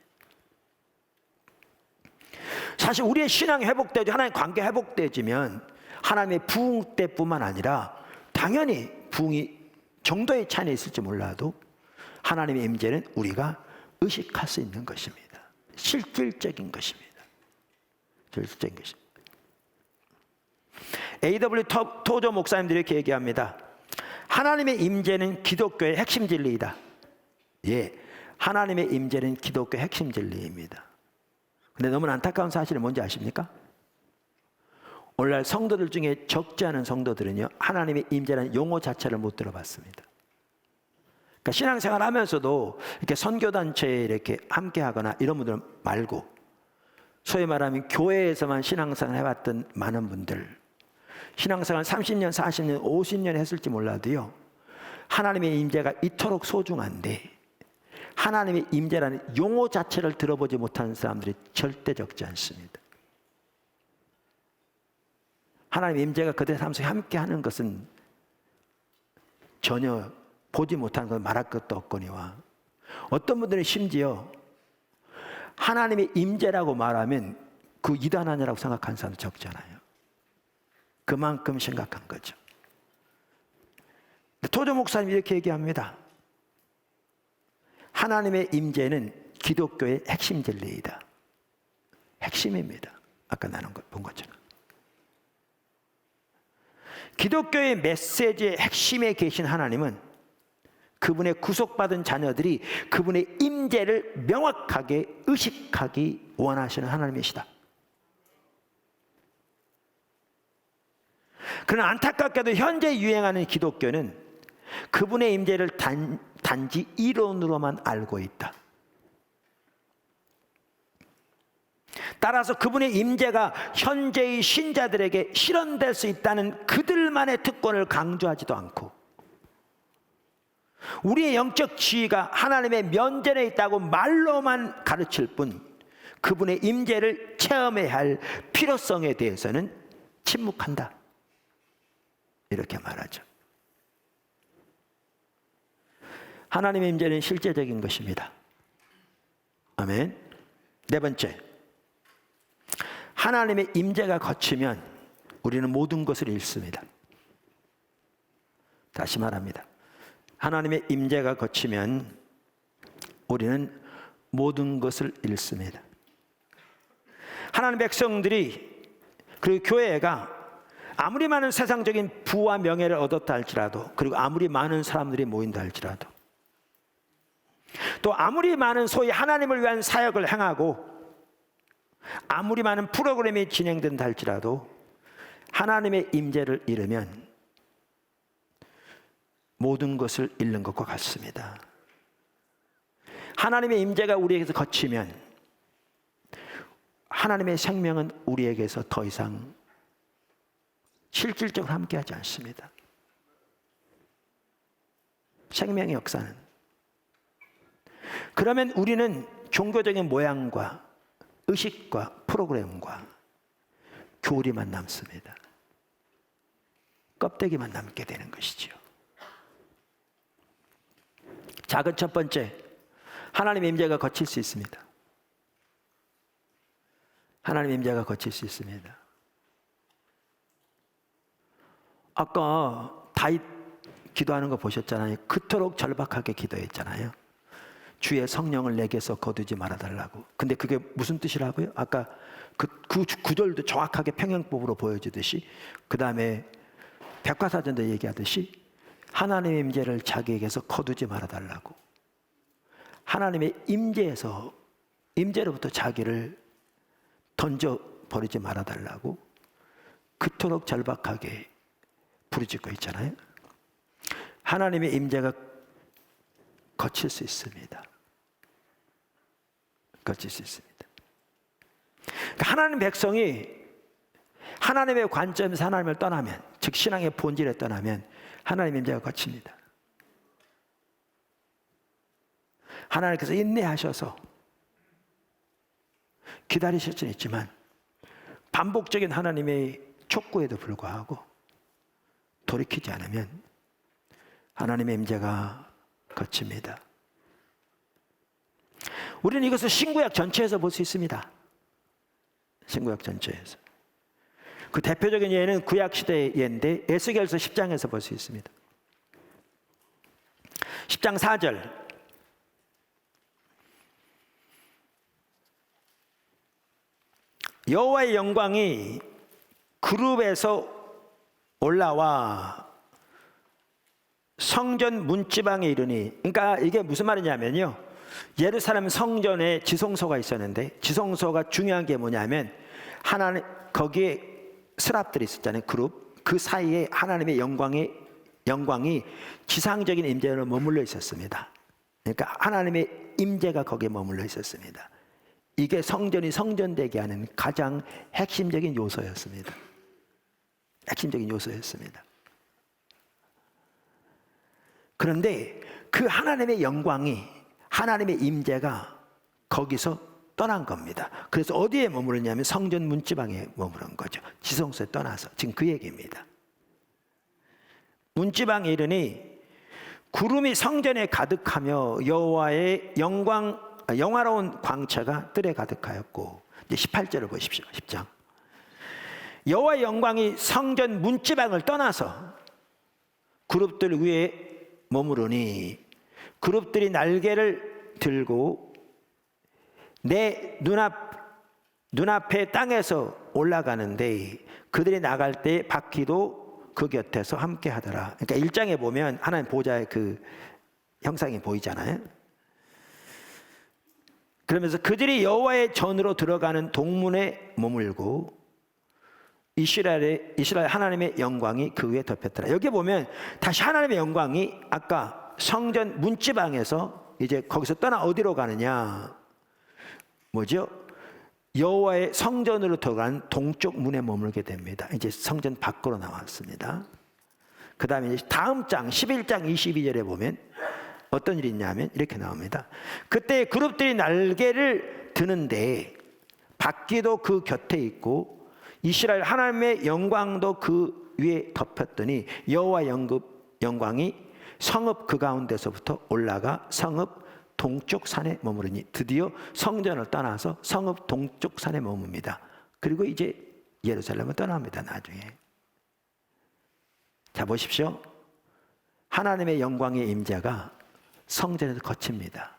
사실 우리의 신앙이 회복되고 하나님의 관계 회복되어지면 하나님의 부흥 때뿐만 아니라 당연히 부흥이 정도의 차이는 있을지 몰라도 하나님의 임재는 우리가 의식할 수 있는 것입니다. 실질적인 것입니다. 실질적인 것입니다. A.W. 토저 목사님들이 이렇게 얘기합니다. 하나님의 임재는 기독교의 핵심 진리이다. 예, 하나님의 임재는 기독교의 핵심 진리입니다. 근데 너무 안타까운 사실은 뭔지 아십니까? 오늘날 성도들 중에 적지 않은 성도들은요, 하나님의 임재라는 용어 자체를 못 들어봤습니다. 그러니까 신앙생활 하면서도 이렇게 선교단체에 이렇게 함께하거나 이런 분들 말고 소위 말하면 교회에서만 신앙생활 해왔던 많은 분들, 신앙생활 30년, 40년, 50년 했을지 몰라도요, 하나님의 임재가 이토록 소중한데 하나님의 임재라는 용어 자체를 들어보지 못하는 사람들이 절대 적지 않습니다. 하나님의 임재가 그들의 삶 속에 함께하는 것은 전혀 보지 못하는 건 말할 것도 없거니와 어떤 분들은 심지어 하나님의 임재라고 말하면 그 이단 아니라고 생각하는 사람도 적잖아요. 그만큼 심각한 거죠. 토저 목사님이 이렇게 얘기합니다. 하나님의 임재는 기독교의 핵심 진리이다. 핵심입니다. 아까 나눈 것 본 것처럼. 기독교의 메시지의 핵심에 계신 하나님은 그분의 구속받은 자녀들이 그분의 임재를 명확하게 의식하기 원하시는 하나님이시다. 그러나 안타깝게도 현재 유행하는 기독교는 그분의 임재를 단지 이론으로만 알고 있다. 따라서 그분의 임재가 현재의 신자들에게 실현될 수 있다는 그들만의 특권을 강조하지도 않고, 우리의 영적 지위가 하나님의 면전에 있다고 말로만 가르칠 뿐 그분의 임재를 체험해야 할 필요성에 대해서는 침묵한다, 이렇게 말하죠. 하나님의 임재는 실제적인 것입니다. 아멘. 네 번째, 하나님의 임재가 거치면 우리는 모든 것을 잃습니다. 다시 말합니다. 하나님의 임재가 거치면 우리는 모든 것을 잃습니다. 하나님의 백성들이, 그리고 교회가 아무리 많은 세상적인 부와 명예를 얻었다 할지라도, 그리고 아무리 많은 사람들이 모인다 할지라도, 또 아무리 많은 소위 하나님을 위한 사역을 행하고 아무리 많은 프로그램이 진행된다 할지라도 하나님의 임재를 잃으면 모든 것을 잃는 것과 같습니다. 하나님의 임재가 우리에게서 거치면 하나님의 생명은 우리에게서 더 이상 실질적으로 함께하지 않습니다. 생명의 역사는. 그러면 우리는 종교적인 모양과 의식과 프로그램과 교리만 남습니다. 껍데기만 남게 되는 것이죠. 작은 첫 번째, 하나님의 임재가 거칠 수 있습니다. 하나님의 임재가 거칠 수 있습니다. 아까 다윗 기도하는 거 보셨잖아요. 그토록 절박하게 기도했잖아요. 주의 성령을 내게서 거두지 말아달라고. 근데 그게 무슨 뜻이라고요? 아까 그 구절도 정확하게 평행법으로 보여주듯이, 그 다음에 백과사전도 얘기하듯이 하나님의 임재를 자기에게서 거두지 말아달라고. 하나님의 임재로부터 자기를 던져버리지 말아달라고 그토록 절박하게 부르짖고 있잖아요. 하나님의 임재가 거칠 수 있습니다. 거칠 수 있습니다. 그러니까 하나님 백성이 하나님의 관점에서 하나님을 떠나면, 즉 신앙의 본질에 떠나면 하나님의 임재가 거칩니다. 하나님께서 인내하셔서 기다리실 수는 있지만 반복적인 하나님의 촉구에도 불구하고 돌이키지 않으면 하나님의 임재가 거칩니다. 우리는 이것을 신구약 전체에서 볼 수 있습니다. 신구약 전체에서. 그 대표적인 예는 구약 시대의 예인데 에스겔서 10장에서 볼 수 있습니다. 10장 4절. 여호와의 영광이 그룹에서 올라와 성전 문지방에 이르니, 그러니까 이게 무슨 말이냐면요, 예루살렘 성전에 지성소가 있었는데, 지성소가 중요한 게 뭐냐면 하나님, 거기에 스랍들이 있었잖아요. 그룹. 그 사이에 하나님의 영광이 지상적인 임재로 머물러 있었습니다. 그러니까 하나님의 임재가 거기에 머물러 있었습니다. 이게 성전이 성전되게 하는 가장 핵심적인 요소였습니다. 핵심적인 요소였습니다. 그런데 그 하나님의 영광이, 하나님의 임재가 거기서 떠난 겁니다. 그래서 어디에 머무르냐면 성전 문지방에 머무른 거죠. 지성소에 떠나서. 지금 그 얘기입니다. 문지방에 이르니 구름이 성전에 가득하며 여호와의 영화로운 광채가 뜰에 가득하였고, 이제 18절을 보십시오. 10장. 여호와의 영광이 성전 문지방을 떠나서 그룹들 위에 머무르니 그룹들이 날개를 들고 내 눈앞 눈앞에 땅에서 올라가는데 그들이 나갈 때 바퀴도 그 곁에서 함께 하더라. 그러니까 1장에 보면 하나님 보좌의 그 형상이 보이잖아요. 그러면서 그들이 여호와의 전으로 들어가는 동문에 머물고 이스라엘 하나님의 영광이 그 위에 덮였더라. 여기 보면 다시 하나님의 영광이 아까 성전 문지방에서 이제 거기서 떠나 어디로 가느냐? 뭐죠? 여호와의 성전으로 들어간 동쪽 문에 머물게 됩니다. 이제 성전 밖으로 나왔습니다. 그 다음에 다음 장 11장 22절에 보면 어떤 일이 있냐면 이렇게 나옵니다. 그때 그룹들이 날개를 드는데 바퀴도 그 곁에 있고 이스라엘 하나님의 영광도 그 위에 덮였더니 여호와 영광이 성읍 그 가운데서부터 올라가 성읍 동쪽 산에 머무르니 드디어 성전을 떠나서 성읍 동쪽 산에 머뭅니다. 그리고 이제 예루살렘을 떠납니다. 나중에. 자 보십시오. 하나님의 영광의 임재가 성전에서 거칩니다.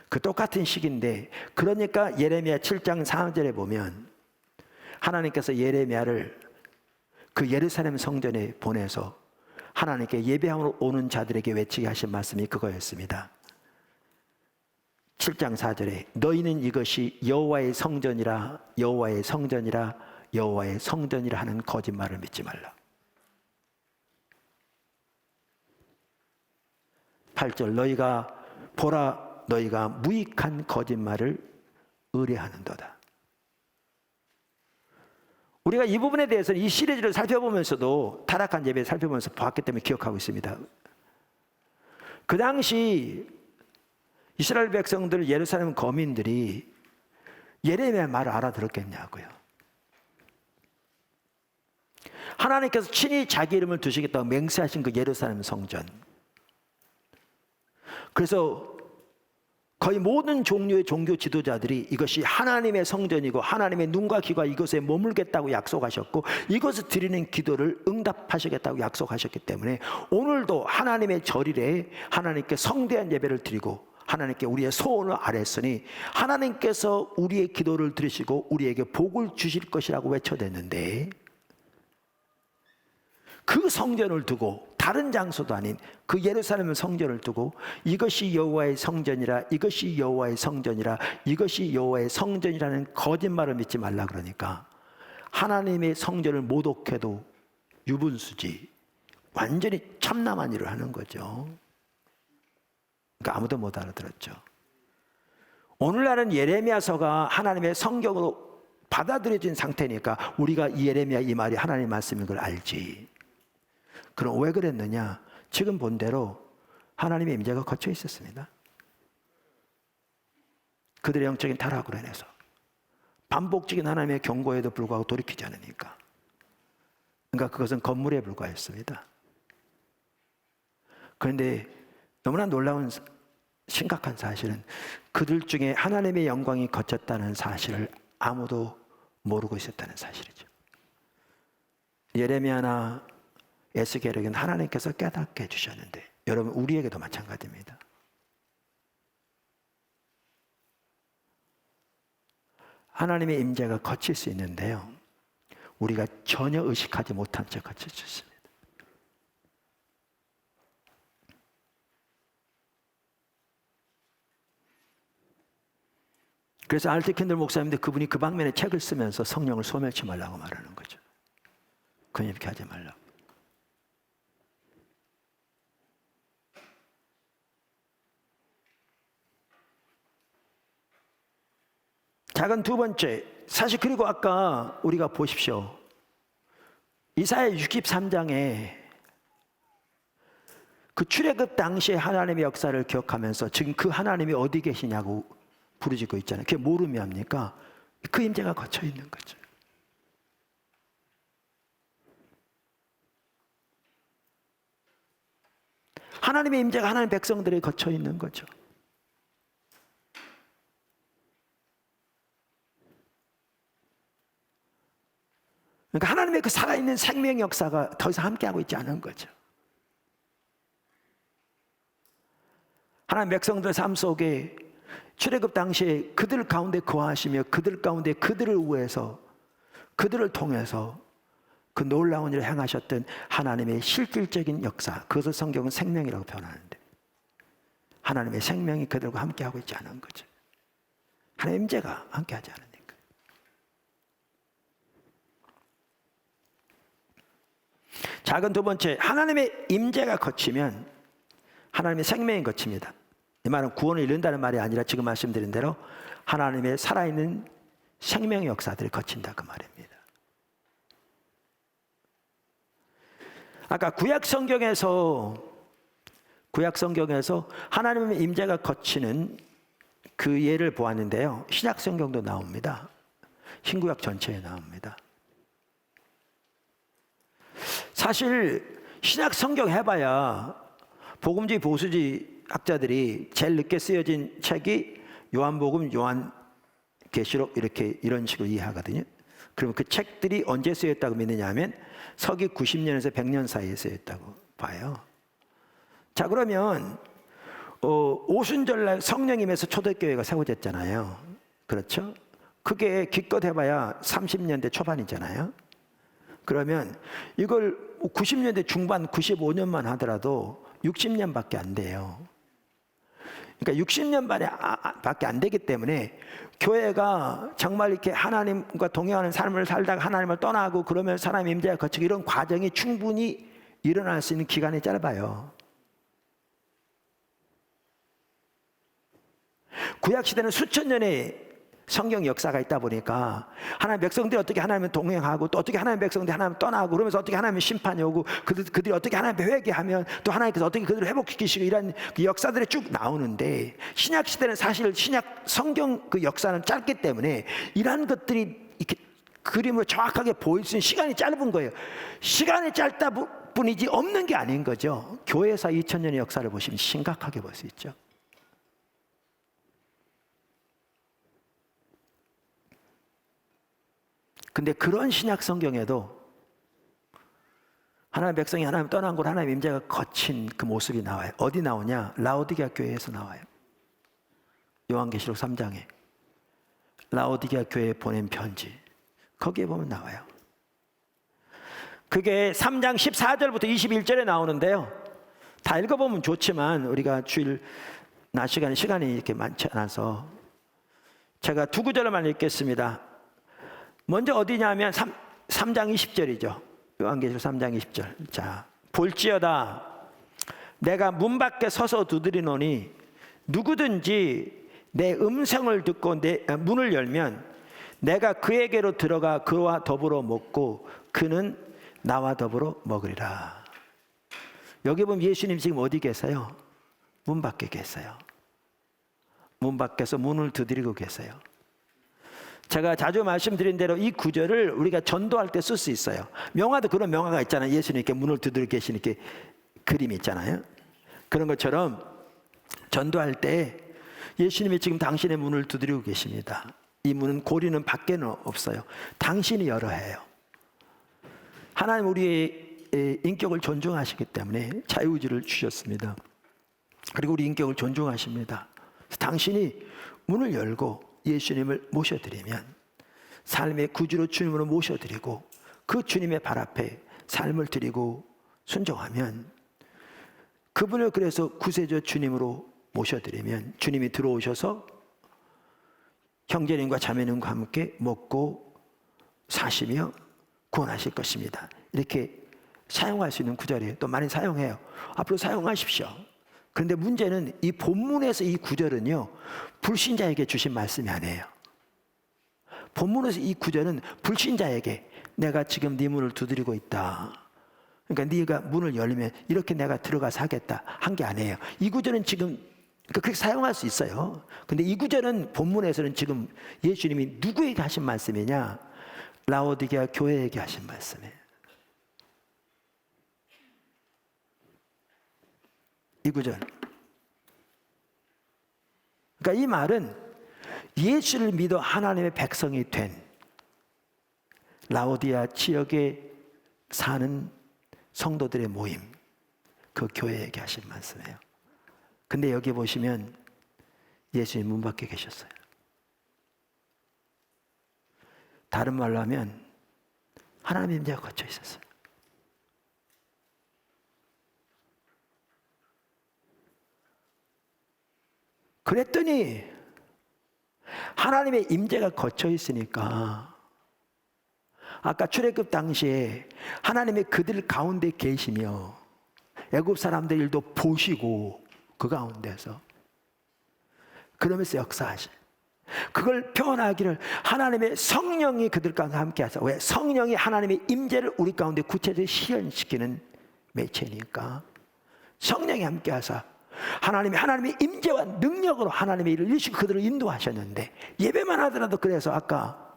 그 똑같은 시기인데 그러니까 예레미야 7장 4절에 보면 하나님께서 예레미야를 그 예루살렘 성전에 보내서 하나님께 예배하러 오는 자들에게 외치게 하신 말씀이 그거였습니다. 7장 4절에 너희는 이것이 여호와의 성전이라 여호와의 성전이라 여호와의 성전이라 하는 거짓말을 믿지 말라. 8절 너희가 보라 너희가 무익한 거짓말을 의뢰하는도다. 우리가 이 부분에 대해서는 이 시리즈를 살펴보면서도 타락한 예배를 살펴보면서 보았기 때문에 기억하고 있습니다. 그 당시 이스라엘 백성들 예루살렘 거민들이 예레미야 말을 알아들었겠냐고요. 하나님께서 친히 자기 이름을 두시겠다고 맹세하신 그 예루살렘 성전. 그래서 거의 모든 종류의 종교 지도자들이 이것이 하나님의 성전이고 하나님의 눈과 귀가 이것에 머물겠다고 약속하셨고 이것을 드리는 기도를 응답하시겠다고 약속하셨기 때문에 오늘도 하나님의 절일에 하나님께 성대한 예배를 드리고 하나님께 우리의 소원을 아뢰으니 하나님께서 우리의 기도를 들으시고 우리에게 복을 주실 것이라고 외쳐댔는데 그 성전을 두고 다른 장소도 아닌 그 예루살렘 성전을 두고 이것이 여호와의 성전이라 이것이 여호와의 성전이라 이것이 여호와의 성전이라는 거짓말을 믿지 말라 그러니까 하나님의 성전을 모독해도 유분수지 완전히 참남한 일을 하는 거죠. 그러니까 아무도 못 알아들었죠. 오늘날은 예레미야서가 하나님의 성경으로 받아들여진 상태니까 우리가 이 예레미야 이 말이 하나님의 말씀인 걸 알지. 그럼 왜 그랬느냐? 지금 본 대로 하나님의 임재가 거쳐 있었습니다. 그들의 영적인 타락으로 인해서 반복적인 하나님의 경고에도 불구하고 돌이키지 않으니까. 그러니까 그것은 건물에 불과했습니다. 그런데 너무나 놀라운 심각한 사실은 그들 중에 하나님의 영광이 거쳤다는 사실을 아무도 모르고 있었다는 사실이죠. 예레미야나 에스겔에게는 하나님께서 깨닫게 해주셨는데 여러분 우리에게도 마찬가지입니다. 하나님의 임재가 거칠 수 있는데요 우리가 전혀 의식하지 못한 채 거칠 수 있습니다. 그래서 알트 캔들 목사님들 그분이 그 방면에 책을 쓰면서 성령을 소멸치 말라고 말하는 거죠. 그렇게 하지 말라고. 작은 두 번째, 사실 그리고 아까 우리가 보십시오. 이사야 63장에 그 출애굽 당시에 하나님의 역사를 기억하면서 지금 그 하나님이 어디 계시냐고 부르짖고 있잖아요. 그게 뭘 의미합니까? 그 임재가 거쳐 있는 거죠. 하나님의 임재가 하나님 백성들에 거쳐 있는 거죠. 그러니까 하나님의 그 살아있는 생명 역사가 더 이상 함께하고 있지 않은 거죠. 하나님 백성들의 삶 속에 출애굽 당시에 그들 가운데 거하시며 그들 가운데 그들을 위해서 그들을 통해서 그 놀라운 일을 행하셨던 하나님의 실질적인 역사, 그것을 성경은 생명이라고 표현하는데 하나님의 생명이 그들과 함께하고 있지 않은 거죠. 하나님의 임재가 함께하지 않으니까. 작은 두 번째, 하나님의 임재가 거치면 하나님의 생명이 거칩니다. 이 말은 구원을 이룬다는 말이 아니라 지금 말씀드린 대로 하나님의 살아있는 생명의 역사들이 거친다 그 말입니다. 아까 구약 성경에서 하나님의 임재가 거치는 그 예를 보았는데요. 신약 성경도 나옵니다. 신구약 전체에 나옵니다. 사실 신약 성경 해봐야 복음주의 보수주의 학자들이 제일 늦게 쓰여진 책이 요한복음, 요한계시록 이런 식으로 이해하거든요. 그러면 그 책들이 언제 쓰였다고 믿느냐 하면 서기 90년에서 100년 사이에 쓰였다고 봐요. 자, 그러면 오순절날 성령임에서 초대교회가 세워졌잖아요. 그렇죠? 그게 기껏 해봐야 30년대 초반이잖아요. 그러면 이걸 90년대 중반 95년만 하더라도 60년밖에 안 돼요. 그러니까 60년밖에 안 되기 때문에 교회가 정말 이렇게 하나님과 동행하는 삶을 살다가 하나님을 떠나고 그러면 사람의 임재가 거치고 이런 과정이 충분히 일어날 수 있는 기간이 짧아요. 구약시대는 수천 년의 성경 역사가 있다 보니까 하나님 백성들이 어떻게 하나님을 동행하고 또 어떻게 하나님 백성들이 하나님을 떠나고 그러면서 어떻게 하나님의 심판이 오고 그들이 어떻게 하나님을 회개하면 또 하나님께서 어떻게 그들을 회복시키시고 이런 그 역사들이 쭉 나오는데 신약 시대는 사실 신약 성경 그 역사는 짧기 때문에 이러한 것들이 이렇게 그림으로 정확하게 보일 수 있는 시간이 짧은 거예요. 시간이 짧다 뿐이지 없는 게 아닌 거죠. 교회사 2000년의 역사를 보시면 심각하게 볼 수 있죠. 근데 그런 신약 성경에도 하나님의 백성이 하나님 떠난 곳 하나님의 임재가 거친 그 모습이 나와요. 어디 나오냐? 라오디게아 교회에서 나와요. 요한계시록 3장에 라오디게아 교회에 보낸 편지, 거기에 보면 나와요. 그게 3장 14절부터 21절에 나오는데요. 다 읽어보면 좋지만 우리가 주일 낮 시간이 이렇게 많지 않아서 제가 두 구절만 읽겠습니다. 먼저 어디냐면 3장 20절이죠. 요한계시록 3장 20절. 자, 볼지어다 내가 문 밖에 서서 두드리노니 누구든지 내 음성을 듣고 내 문을 열면 내가 그에게로 들어가 그와 더불어 먹고 그는 나와 더불어 먹으리라. 여기 보면 예수님 지금 어디 계세요? 문 밖에 계세요. 문 밖에서 문을 두드리고 계세요. 제가 자주 말씀드린 대로 이 구절을 우리가 전도할 때 쓸 수 있어요. 명화도 그런 명화가 있잖아요. 예수님 이렇게 문을 두드리고 계시는 이렇게 그림이 있잖아요. 그런 것처럼 전도할 때 예수님이 지금 당신의 문을 두드리고 계십니다. 이 문은 고리는 밖에는 없어요. 당신이 열어야 해요. 하나님 우리의 인격을 존중하시기 때문에 자유의지를 주셨습니다. 그리고 우리 인격을 존중하십니다. 당신이 문을 열고 예수님을 모셔드리면 삶의 구주로 주님으로 모셔드리고 그 주님의 발 앞에 삶을 드리고 순종하면 그분을 그래서 구세주 주님으로 모셔드리면 주님이 들어오셔서 형제님과 자매님과 함께 먹고 사시며 구원하실 것입니다. 이렇게 사용할 수 있는 구절이에요. 또 많이 사용해요. 앞으로 사용하십시오. 그런데 문제는 이 본문에서 이 구절은요 불신자에게 주신 말씀이 아니에요. 본문에서 이 구절은 불신자에게 내가 지금 네 문을 두드리고 있다. 그러니까 네가 문을 열면 이렇게 내가 들어가서 하겠다 한 게 아니에요. 이 구절은 지금 그렇게 사용할 수 있어요. 근데 이 구절은 본문에서는 지금 예수님이 누구에게 하신 말씀이냐? 라오디게아 교회에게 하신 말씀이에요. 이 구절. 그러니까 이 말은 예수를 믿어 하나님의 백성이 된 라오디아 지역에 사는 성도들의 모임, 그 교회에게 하신 말씀이에요. 근데 여기 보시면 예수님 문 밖에 계셨어요. 다른 말로 하면 하나님의 임재가 거쳐 있었어요. 그랬더니 하나님의 임재가 거쳐 있으니까 아까 출애굽 당시에 하나님이 그들 가운데 계시며 애굽 사람들 일도 보시고 그 가운데서 그러면서 역사하시. 그걸 표현하기를 하나님의 성령이 그들 가운데 함께 하사. 왜? 성령이 하나님의 임재를 우리 가운데 구체적으로 실현시키는 매체니까 성령이 함께 하사 하나님의 임재와 능력으로 하나님의 일을 이루시고 그들을 인도하셨는데 예배만 하더라도 그래서 아까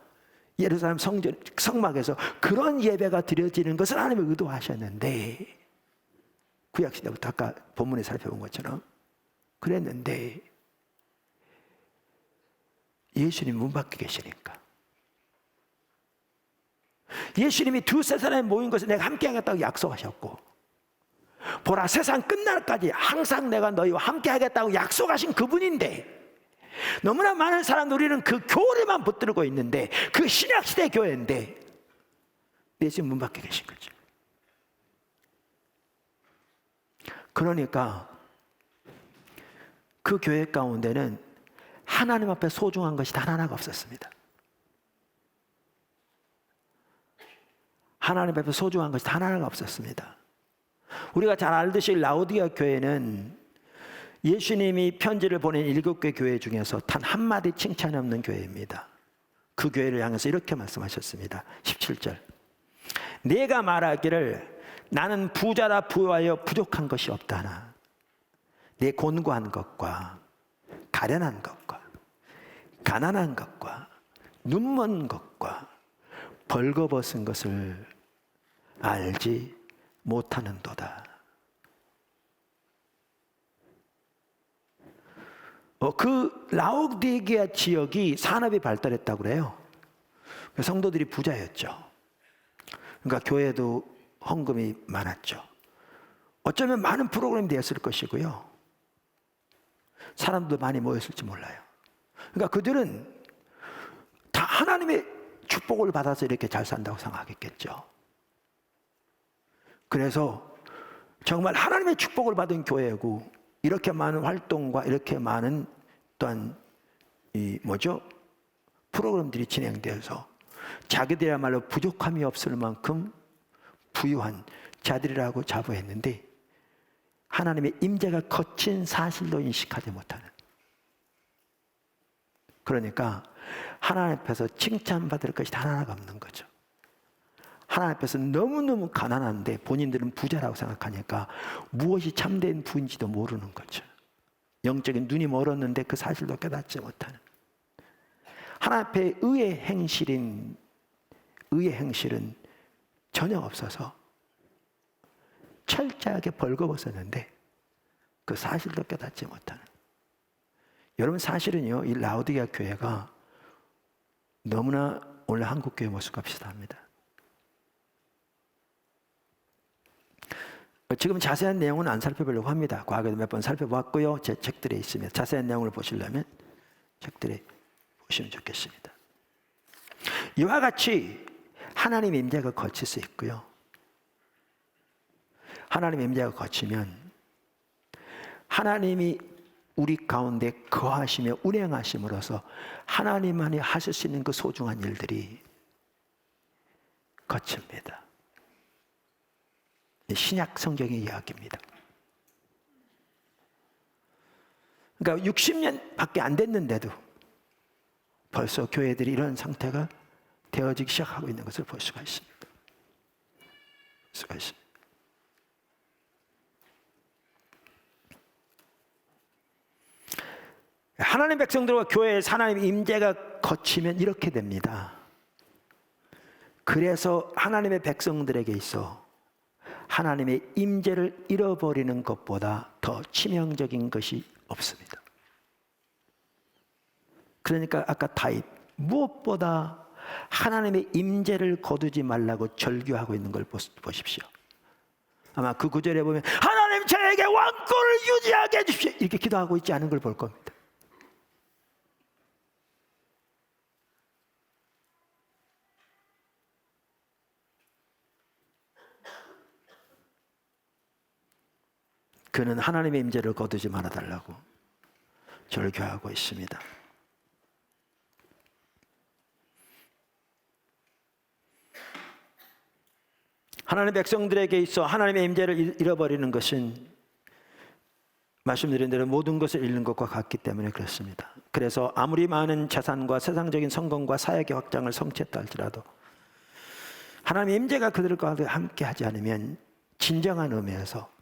예루살렘 성막에서 그런 예배가 드려지는 것을 하나님이 의도하셨는데 구약시대부터 아까 본문에 살펴본 것처럼 그랬는데 예수님 문 밖에 계시니까 예수님이 두세 사람이 모인 것을 내가 함께 하겠다고 약속하셨고 보라 세상 끝날까지 항상 내가 너희와 함께 하겠다고 약속하신 그분인데 너무나 많은 사람들 우리는 그 교리만 붙들고 있는데 그 신약시대 교회인데 예수님 문 밖에 계신 거죠. 그러니까 그 교회 가운데는 하나님 앞에 소중한 것이 단 하나가 없었습니다. 하나님 앞에 소중한 것이 단 하나가 없었습니다. 우리가 잘 알듯이 라오디아 교회는 예수님이 편지를 보낸 7개 교회 중에서 단 한마디 칭찬이 없는 교회입니다. 그 교회를 향해서 이렇게 말씀하셨습니다. 17절 내가 말하기를 나는 부자라 부하여 부족한 것이 없다나 내 곤고한 것과 가련한 것과 가난한 것과 눈먼 것과 벌거벗은 것을 알지 못하는도다. 그 라오디게아 지역이 산업이 발달했다고 그래요. 성도들이 부자였죠. 그러니까 교회도 헌금이 많았죠. 어쩌면 많은 프로그램이 되었을 것이고요. 사람도 많이 모였을지 몰라요. 그러니까 그들은 다 하나님의 축복을 받아서 이렇게 잘 산다고 생각했겠죠. 그래서 정말 하나님의 축복을 받은 교회고 이렇게 많은 활동과 이렇게 많은 또한 프로그램들이 진행되어서 자기들이야말로 부족함이 없을 만큼 부유한 자들이라고 자부했는데 하나님의 임재가 거친 사실로 인식하지 못하는. 그러니까 하나님 앞에서 칭찬받을 것이 단 하나가 없는 거죠. 하나님 앞에서 너무너무 가난한데 본인들은 부자라고 생각하니까 무엇이 참된 부인지도 모르는 거죠. 영적인 눈이 멀었는데 그 사실도 깨닫지 못하는. 하나님 앞에 의의 행실은 전혀 없어서 철저하게 벌거벗었는데 그 사실도 깨닫지 못하는. 여러분 사실은요, 이 라오디게아 교회가 너무나 오늘 한국 교회 모습과 비슷합니다. 지금 자세한 내용은 안 살펴보려고 합니다. 과거에도 몇 번 살펴봤고요. 제 책들에 있습니다. 자세한 내용을 보시려면 책들에 보시면 좋겠습니다. 이와 같이 하나님의 임재가 거칠 수 있고요. 하나님의 임재가 거치면 하나님이 우리 가운데 거하시며 운행하심으로써 하나님만이 하실 수 있는 그 소중한 일들이 거칩니다. 신약 성경의 이야기입니다. 그러니까 60년밖에 안 됐는데도 벌써 교회들이 이런 상태가 되어지기 시작하고 있는 것을 볼 수가 있습니다. 하나님 백성들과 교회에서 하나님의 임재가 거치면 이렇게 됩니다. 그래서 하나님의 백성들에게 있어 하나님의 임재를 잃어버리는 것보다 더 치명적인 것이 없습니다. 그러니까 아까 다윗 무엇보다 하나님의 임재를 거두지 말라고 절규하고 있는 걸 보십시오. 아마 그 구절에 보면 하나님 저에게 왕권을 유지하게 해주십시오 이렇게 기도하고 있지 않은 걸 볼 겁니다. 그는 하나님의 임재를 거두지 말아달라고 절교하고 있습니다. 하나님의 백성들에게 있어 하나님의 임재를 잃어버리는 것은 말씀드린 대로 모든 것을 잃는 것과 같기 때문에 그렇습니다. 그래서 아무리 많은 재산과 세상적인 성공과 사역의 확장을 성취했다 할지라도 하나님의 임재가 그들과 함께 하지 않으면 진정한 의미에서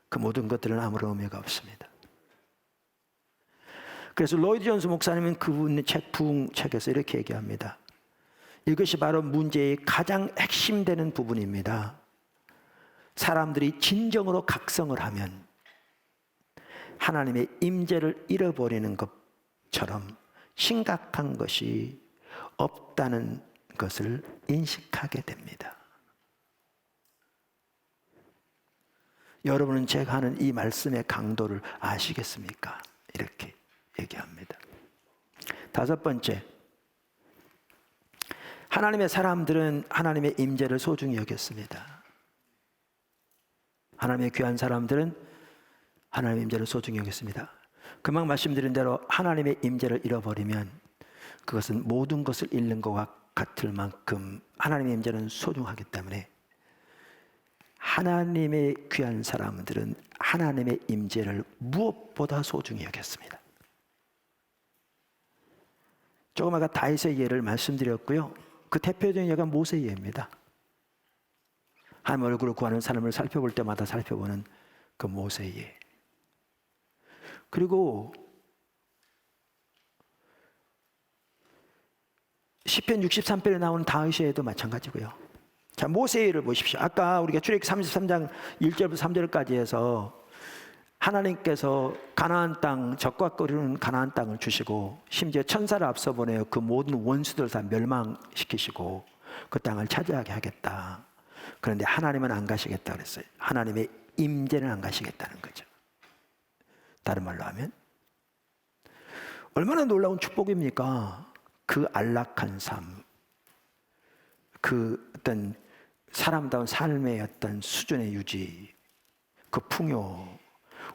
그 모든 것들은 아무런 의미가 없습니다. 그래서 로이드 존스 목사님은 그분의 책 부흥 책에서 이렇게 얘기합니다. 이것이 바로 문제의 가장 핵심되는 부분입니다. 사람들이 진정으로 각성을 하면 하나님의 임재를 잃어버리는 것처럼 심각한 것이 없다는 것을 인식하게 됩니다. 여러분은 제가 하는 이 말씀의 강도를 아시겠습니까? 이렇게 얘기합니다. 다섯 번째, 하나님의 사람들은 하나님의 임재를 소중히 여겼습니다. 하나님의 귀한 사람들은 하나님의 임재를 소중히 여겼습니다. 금방 말씀드린 대로 하나님의 임재를 잃어버리면 그것은 모든 것을 잃는 것과 같을 만큼 하나님의 임재는 소중하기 때문에 하나님의 귀한 사람들은 하나님의 임재를 무엇보다 소중히 여겼습니다. 조금 아까 다윗의 예를 말씀드렸고요. 그 대표적인 예가 모세의 예입니다. 하나님 얼굴을 구하는 사람을 살펴볼 때마다 살펴보는 그 모세의 예. 그리고 시편 63편에 나오는 다윗의 예도 마찬가지고요. 자, 모세의 예를 보십시오. 아까 우리가 출애굽기 33장 1절부터 3절까지 해서 하나님께서 가나안 땅, 적과 거리는 가나안 땅을 주시고 심지어 천사를 앞서 보내어 그 모든 원수들 다 멸망시키시고 그 땅을 차지하게 하겠다. 그런데 하나님은 안 가시겠다 그랬어요. 하나님의 임재는 안 가시겠다는 거죠. 다른 말로 하면 얼마나 놀라운 축복입니까? 그 안락한 삶, 그 어떤 사람다운 삶의 어떤 수준의 유지, 그 풍요,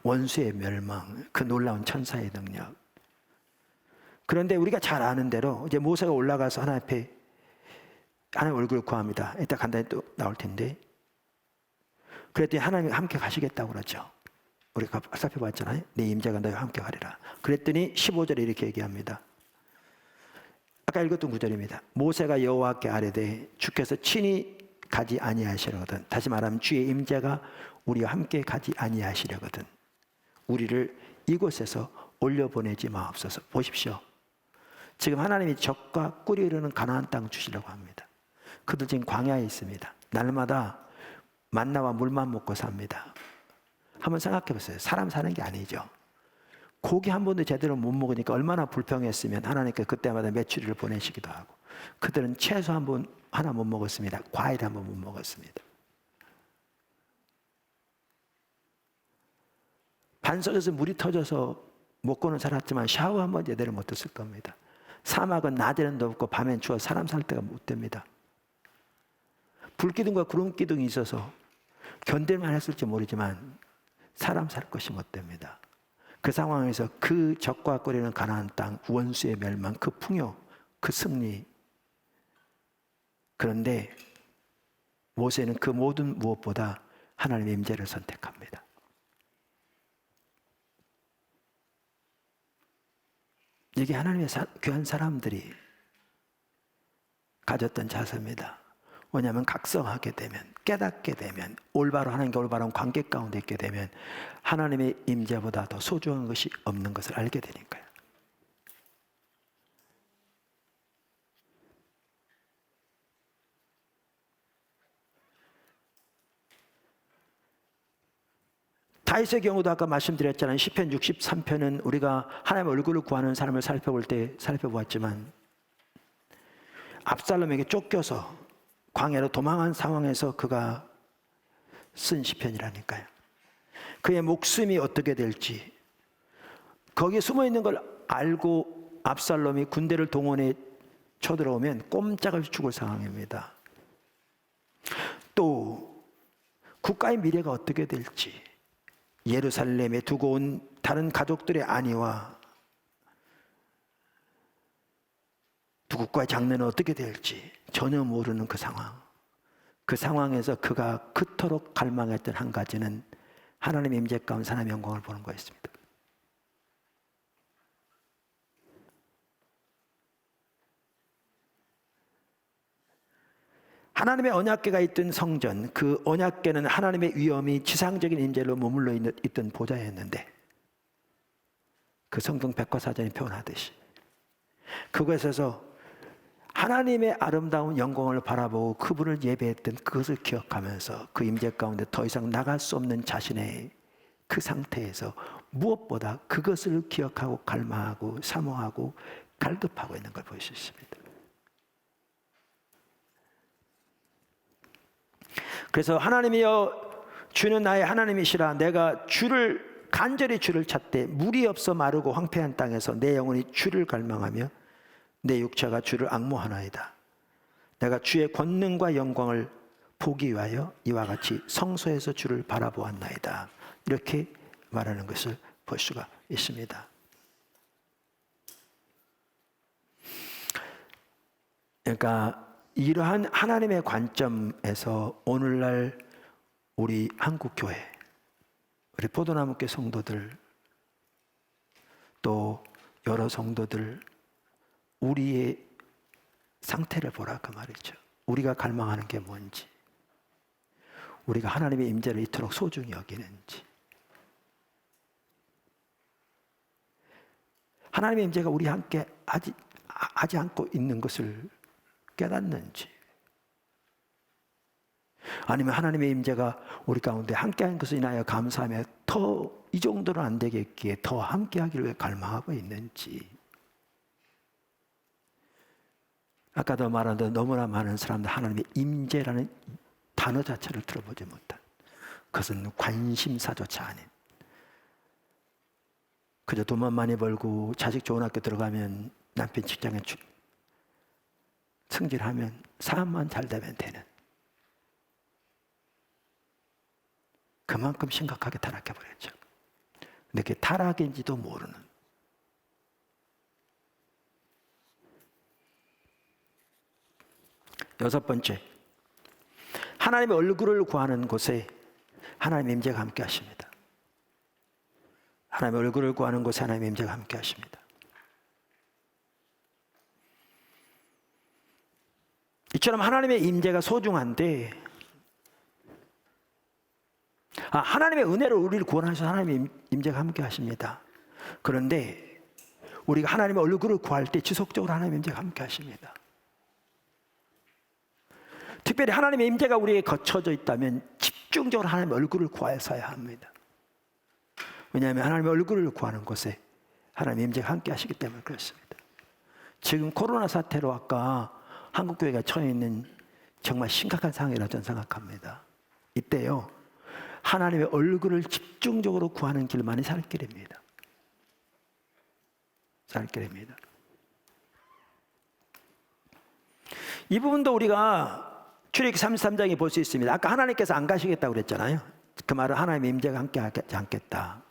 원수의 멸망, 그 놀라운 천사의 능력. 그런데 우리가 잘 아는 대로 이제 모세가 올라가서 하나님 앞에 하나님 얼굴을 구합니다. 이따 간단히 또 나올 텐데, 그랬더니 하나님이 함께 가시겠다고 그러죠. 우리가 살펴봤잖아요. 내 임재가 너희와 함께 가리라. 그랬더니 15절에 이렇게 얘기합니다. 아까 읽었던 구절입니다. 모세가 여호와께 아뢰되 주께서 친히 가지 아니하시려거든. 다시 말하면 주의 임재가 우리와 함께 가지 아니하시려거든. 우리를 이곳에서 올려보내지 마옵소서. 보십시오. 지금 하나님이 적과 꿀이 흐르는 가나안 땅 주시려고 합니다. 그들 지금 광야에 있습니다. 날마다 만나와 물만 먹고 삽니다. 한번 생각해 보세요. 사람 사는 게 아니죠. 고기 한 번도 제대로 못 먹으니까 얼마나 불평했으면 하나님께 그때마다 메추리를 보내시기도 하고, 그들은 채소 한 번 하나 못 먹었습니다. 과일 한 번 못 먹었습니다. 반석에서 물이 터져서 먹고는 살았지만 샤워 한 번 제대로 못 했을 겁니다. 사막은 낮에는 덥고 밤엔 추워 사람 살 데가 못 됩니다. 불기둥과 구름기둥이 있어서 견딜만 했을지 모르지만 사람 살 것이 못 됩니다. 그 상황에서 그 적과 거리는 가나안 땅, 원수의 멸망, 그 풍요, 그 승리. 그런데 모세는 그 모든 무엇보다 하나님의 임재를 선택합니다. 이게 하나님의 귀한 사람들이 가졌던 자세입니다. 왜냐하면 각성하게 되면, 깨닫게 되면, 올바로 하나님과 올바른 관계 가운데 있게 되면 하나님의 임재보다 더 소중한 것이 없는 것을 알게 되니까요. 다윗의 경우도 아까 말씀드렸잖아요. 시편 63편은 우리가 하나님의 얼굴을 구하는 사람을 살펴볼 때 살펴보았지만, 압살롬에게 쫓겨서 광야로 도망한 상황에서 그가 쓴 시편이라니까요. 그의 목숨이 어떻게 될지, 거기에 숨어있는 걸 알고 압살롬이 군대를 동원해 쳐들어오면 꼼짝없이 죽을 상황입니다. 또 국가의 미래가 어떻게 될지, 예루살렘에 두고 온 다른 가족들의 안위와 누구과의 장례는 어떻게 될지 전혀 모르는 그 상황. 그 상황에서 그가 그토록 갈망했던 한 가지는 하나님의 임재 가운데 하나님의 영광을 보는 거였습니다. 하나님의 언약궤가 있던 성전, 그 언약궤는 하나님의 위엄이 지상적인 임재로 머물러 있던 보좌였는데 그 성경 백과사전이 표현하듯이 그곳에서 하나님의 아름다운 영광을 바라보고 그분을 예배했던 그것을 기억하면서 그 임재 가운데 더 이상 나갈 수 없는 자신의 그 상태에서 무엇보다 그것을 기억하고 갈망하고 사모하고 갈급하고 있는 걸 볼 수 있습니다. 그래서 하나님이여 주는 나의 하나님이시라. 내가 간절히 주를 찾되 물이 없어 마르고 황폐한 땅에서 내 영혼이 주를 갈망하며 내 육체가 주를 앙모하나이다. 내가 주의 권능과 영광을 보기 위하여 이와 같이 성소에서 주를 바라보았나이다. 이렇게 말하는 것을 볼 수가 있습니다. 그러니까 이러한 하나님의 관점에서 오늘날 우리 한국교회, 우리 포도나무교회 성도들, 또 여러 성도들, 우리의 상태를 보라 그 말이죠. 우리가 갈망하는 게 뭔지, 우리가 하나님의 임재를 이토록 소중히 여기는지, 하나님의 임재가 우리 함께 하지 않고 있는 것을 깨닫는지, 아니면 하나님의 임재가 우리 가운데 함께한 것을 인하여 감사하며 더 이 정도는 안 되겠기에 더 함께하기를 위해 갈망하고 있는지. 아까도 말한 대로 너무나 많은 사람들 하나님의 임재라는 단어 자체를 들어보지 못한, 그것은 관심사조차 아닌, 그저 돈만 많이 벌고 자식 좋은 학교 들어가면 남편 직장에 승진하면 사업만 잘 되면 되는, 그만큼 심각하게 타락해버렸죠. 근데 그게 타락인지도 모르는, 여섯 번째, 하나님의 얼굴을 구하는 곳에 하나님의 임재가 함께 하십니다. 하나님의 얼굴을 구하는 곳에 하나님의 임재가 함께 하십니다. 이처럼 하나님의 임재가 소중한데, 하나님의 은혜로 우리를 구원하셔서 하나님의 임재가 함께 하십니다. 그런데 우리가 하나님의 얼굴을 구할 때 지속적으로 하나님의 임재가 함께 하십니다. 특별히 하나님의 임재가 우리에게 거쳐져 있다면 집중적으로 하나님의 얼굴을 구하여야 합니다. 왜냐하면 하나님의 얼굴을 구하는 곳에 하나님의 임재가 함께 하시기 때문에 그렇습니다. 지금 코로나 사태로 아까 한국교회가 처해 있는 정말 심각한 상황이라고 저는 생각합니다. 이때요, 하나님의 얼굴을 집중적으로 구하는 길만이 살 길입니다. 살 길입니다. 이 부분도 우리가 출애굽기 33장에 볼 수 있습니다. 아까 하나님께서 안 가시겠다고 그랬잖아요. 그 말은 하나님의 임재가 함께 하지 않겠다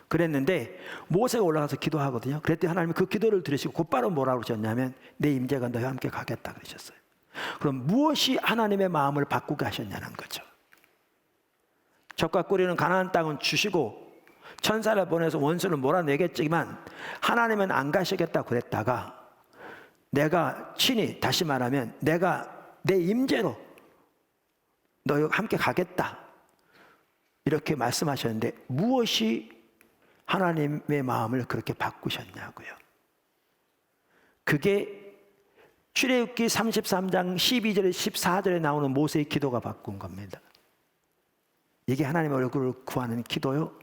그랬는데, 모세가 올라가서 기도하거든요. 그랬더니 하나님이 그 기도를 들으시고 곧바로 뭐라고 그러셨냐면 내 임재가 너희와 함께 가겠다 그러셨어요. 그럼 무엇이 하나님의 마음을 바꾸게 하셨냐는 거죠. 젖과 꿀이는 가나안 땅은 주시고 천사를 보내서 원수를 몰아내겠지만 하나님은 안 가시겠다고 그랬다가 내가 친히, 다시 말하면 내가 내 임재로 너희와 함께 가겠다 이렇게 말씀하셨는데, 무엇이 하나님의 마음을 그렇게 바꾸셨냐고요. 그게 출애굽기 33장 12절에 14절에 나오는 모세의 기도가 바꾼 겁니다. 이게 하나님의 얼굴을 구하는 기도요,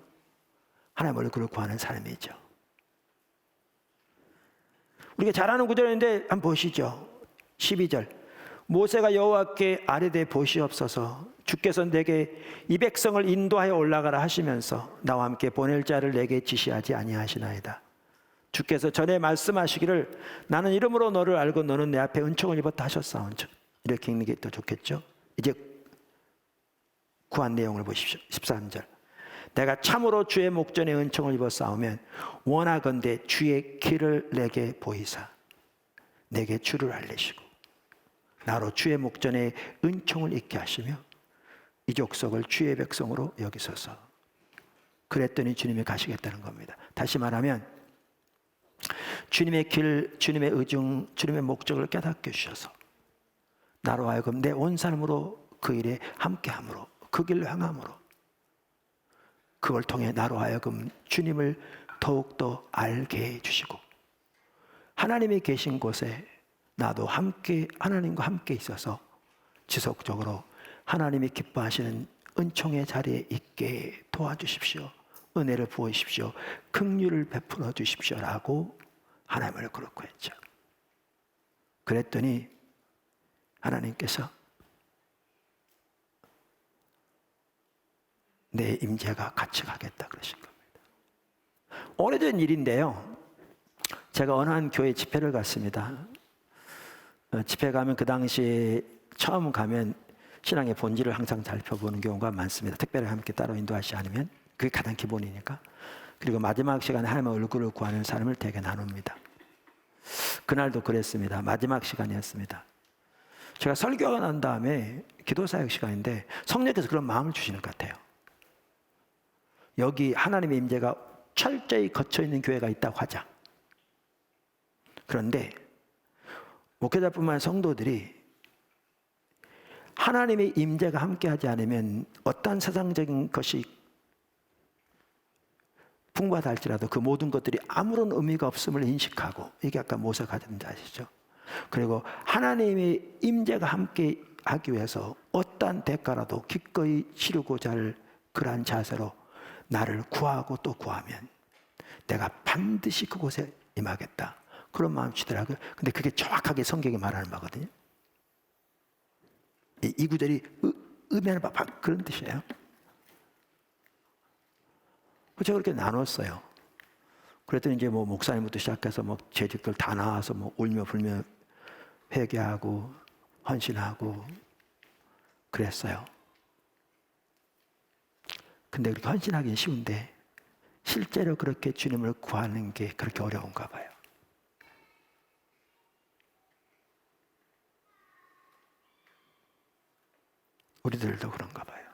하나님의 얼굴을 구하는 삶이죠. 우리가 잘 아는 구절인데 한번 보시죠. 12절, 모세가 여호와께 아뢰되 보시옵소서, 주께서 내게 이 백성을 인도하여 올라가라 하시면서 나와 함께 보낼 자를 내게 지시하지 아니하시나이다. 주께서 전에 말씀하시기를 나는 이름으로 너를 알고 너는 내 앞에 은총을 입었다 하셨사온즉. 이렇게 읽는 게 더 좋겠죠. 이제 구한 내용을 보십시오. 13절, 내가 참으로 주의 목전에 은총을 입어 싸우면 원하건대 주의 길을 내게 보이사 내게 주를 알리시고 나로 주의 목전에 은총을 입게 하시며 이 족속을 주의 백성으로 여기소서. 그랬더니 주님이 가시겠다는 겁니다. 다시 말하면 주님의 길, 주님의 의중, 주님의 목적을 깨닫게 주셔서 나로 하여금 내 온 삶으로 그 일에 함께함으로 그 길로 향함으로 그걸 통해 나로 하여금 주님을 더욱더 알게 해주시고 하나님이 계신 곳에 나도 함께 하나님과 함께 있어서 지속적으로 하나님이 기뻐하시는 은총의 자리에 있게 도와주십시오. 은혜를 부어주십시오. 긍휼을 베풀어 주십시오라고 하나님을 그렇게 했죠. 그랬더니 하나님께서 내 임재가 같이 가겠다 그러신 겁니다. 오래된 일인데요. 제가 어느 한 교회 집회를 갔습니다. 집회 가면 그 당시에 처음 가면 신앙의 본질을 항상 살펴보는 경우가 많습니다. 특별히 함께 따로 인도하시 않으면 그게 가장 기본이니까. 그리고 마지막 시간에 하나님의 얼굴을 구하는 삶을 되게 나눕니다. 그날도 그랬습니다. 마지막 시간이었습니다. 제가 설교가 난 다음에 기도사역 시간인데 성령께서 그런 마음을 주시는 것 같아요. 여기 하나님의 임재가 철저히 거쳐있는 교회가 있다고 하자. 그런데 목회자뿐만 아니라 성도들이 하나님의 임재가 함께하지 않으면 어떠한 세상적인 것이 풍부하다 할지라도 그 모든 것들이 아무런 의미가 없음을 인식하고, 이게 아까 모세가 하던지 아시죠? 그리고 하나님의 임재가 함께 하기 위해서 어떠한 대가라도 기꺼이 치르고자 할 그러한 자세로 나를 구하고 또 구하면 내가 반드시 그곳에 임하겠다. 그런 마음 주더라고요. 근데 그게 정확하게 성경이 말하는 바거든요. 이 구절이 의미하는 바 그런 뜻이에요. 제가 그렇게 나눴어요. 그랬더니 이제 뭐 목사님부터 시작해서 뭐 재직들 다 나와서 뭐 울며 불며 회개하고 헌신하고 그랬어요. 근데 그렇게 헌신하기는 쉬운데 실제로 그렇게 주님을 구하는 게 그렇게 어려운가 봐요. 우리들도 그런가 봐요.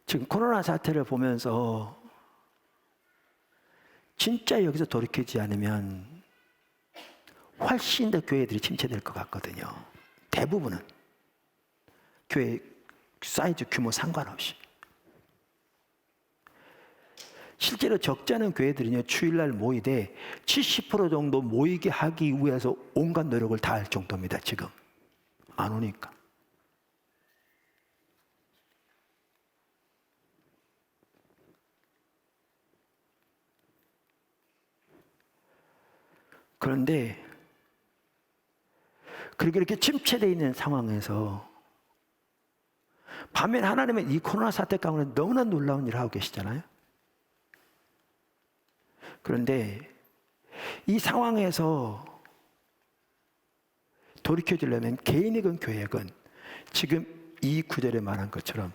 지금 코로나 사태를 보면서 진짜 여기서 돌이키지 않으면 훨씬 더 교회들이 침체될 것 같거든요. 대부분은 교회 사이즈 규모 상관없이. 실제로 적지 않은 교회들은요, 주일날 모이되 70% 정도 모이게 하기 위해서 온갖 노력을 다할 정도입니다. 지금 안 오니까. 그런데 그렇게 이렇게 침체되어 있는 상황에서 반면 하나님은 이 코로나 사태 가운데 너무나 놀라운 일을 하고 계시잖아요. 그런데 이 상황에서 돌이켜지려면 개인이건 교회건 지금 이 구절에 말한 것처럼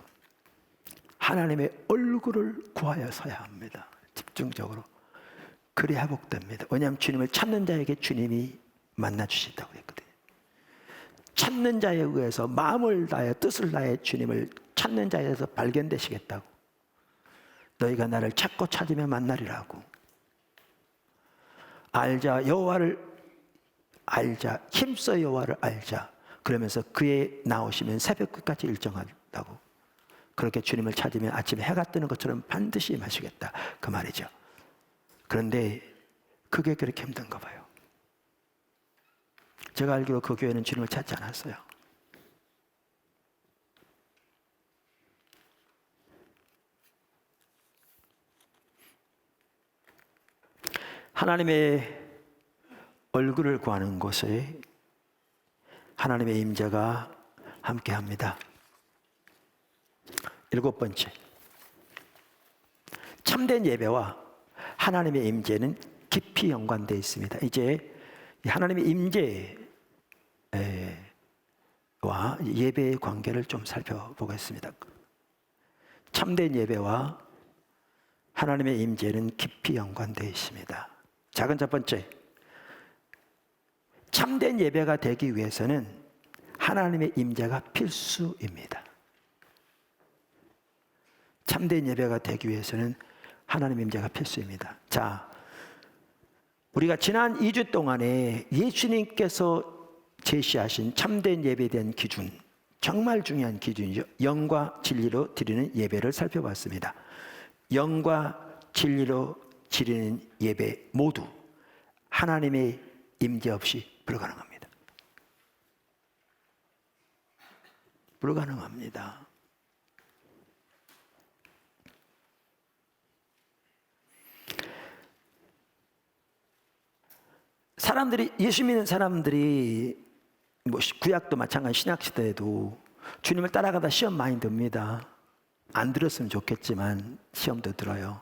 하나님의 얼굴을 구하여 서야 합니다. 집중적으로. 그래야 회복됩니다. 왜냐하면 주님을 찾는 자에게 주님이 만나주신다고 했거든요. 찾는 자에 의해서 마음을 다해 뜻을 다해 주님을 찾는 자에 의해서 발견되시겠다고. 너희가 나를 찾고 찾으면 만나리라고. 알자 여호와를 알자 힘써 여호와를 알자. 그러면서 그의 나오시면 새벽 끝까지 일정하다고. 그렇게 주님을 찾으면 아침에 해가 뜨는 것처럼 반드시 임하시겠다 그 말이죠. 그런데 그게 그렇게 힘든가 봐요. 제가 알기로 그 교회는 주님을 찾지 않았어요. 하나님의 얼굴을 구하는 곳에 하나님의 임재가 함께합니다. 7번째, 참된 예배와 하나님의 임재는 깊이 연관되어 있습니다. 이제 하나님의 임재와 예배의 관계를 좀 살펴보겠습니다. 참된 예배와 하나님의 임재는 깊이 연관되어 있습니다. 작은 첫 번째, 참된 예배가 되기 위해서는 하나님의 임재가 필수입니다. 참된 예배가 되기 위해서는 하나님의 임재가 필수입니다. 자, 우리가 지난 2주 동안에 예수님께서 제시하신 참된 예배에 대한 기준, 정말 중요한 기준이죠. 영과 진리로 드리는 예배를 살펴봤습니다. 영과 진리로 드리는 예배 모두 하나님의 임재 없이 불가능합니다. 불가능합니다. 사람들이, 예수 믿는 사람들이 뭐 구약도 마찬가지, 신약 시대에도 주님을 따라가다 시험 많이 듭니다. 안 들었으면 좋겠지만 시험도 들어요.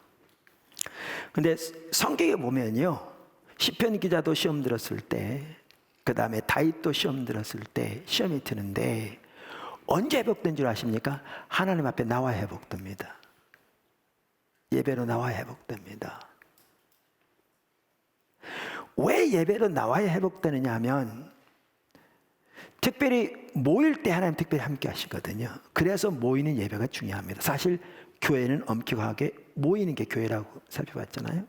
근데 성경에 보면요, 시편 기자도 시험 들었을 때, 그 다음에 다윗도 시험 들었을 때 시험이 드는데 언제 회복된 줄 아십니까? 하나님 앞에 나와 회복됩니다. 예배로 나와 회복됩니다. 왜 예배로 나와야 회복되느냐 하면, 특별히 모일 때 하나님 특별히 함께 하시거든요. 그래서 모이는 예배가 중요합니다. 사실 교회는 엄격하게 모이는 게 교회라고 살펴봤잖아요.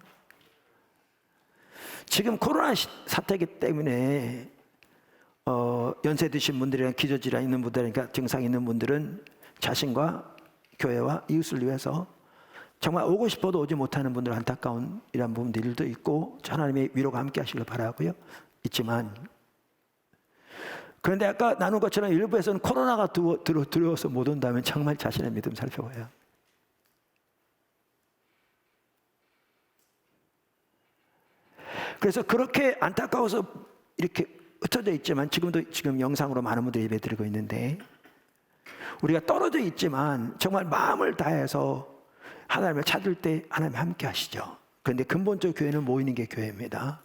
지금 코로나 사태이기 때문에 연세 드신 분들이나 기저질환 있는 분들이나 증상 있는 분들은 자신과 교회와 이웃을 위해서 정말 오고 싶어도 오지 못하는 분들, 안타까운 이런 부분들도 있고 하나님의 위로가 함께 하시길 바라고요. 있지만, 그런데 아까 나눈 것처럼 일부에서는 코로나가 두려워서 못 온다면 정말 자신의 믿음 살펴봐요. 그래서 그렇게 안타까워서 이렇게 흩어져 있지만, 지금 영상으로 많은 분들이 예배 드리고 있는데, 우리가 떨어져 있지만 정말 마음을 다해서 하나님을 찾을 때 하나님 함께 하시죠. 그런데 근본적으로 교회는 모이는 게 교회입니다.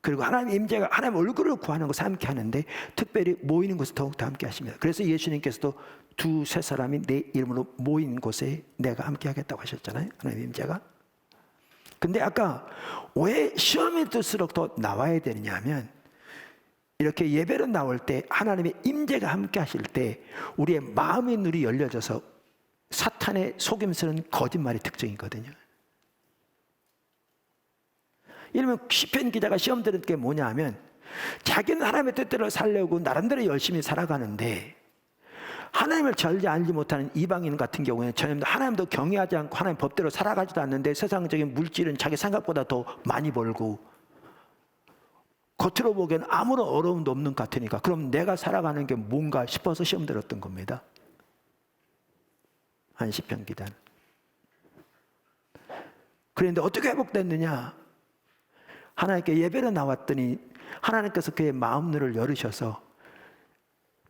그리고 하나님의 임재가, 하나님 얼굴을 구하는 것을 함께 하는데 특별히 모이는 것을 더욱더 함께 하십니다. 그래서 예수님께서도 두세 사람이 내 이름으로 모인 곳에 내가 함께 하겠다고 하셨잖아요. 하나님의 임재가. 근데 아까 왜 시험이 들수록 더 나와야 되느냐 하면, 이렇게 예배로 나올 때 하나님의 임재가 함께 하실 때 우리의 마음의 눈이 열려져서 사탄의 속임수는 거짓말의 특징이거든요. 이러면 시편 기자가 시험 들은 게 뭐냐 하면, 자기는 하나님의 뜻대로 살려고 나름대로 열심히 살아가는데 하나님을 절대 알지 못하는 이방인 같은 경우에는 하나님도 경외하지 않고 하나님 법대로 살아가지도 않는데 세상적인 물질은 자기 생각보다 더 많이 벌고 겉으로 보기에는 아무런 어려움도 없는 것 같으니까, 그럼 내가 살아가는 게 뭔가 싶어서 시험 들었던 겁니다. 한 시편 기자는. 그런데 어떻게 회복됐느냐? 하나님께 예배로 나왔더니 하나님께서 그의 마음눈을 열으셔서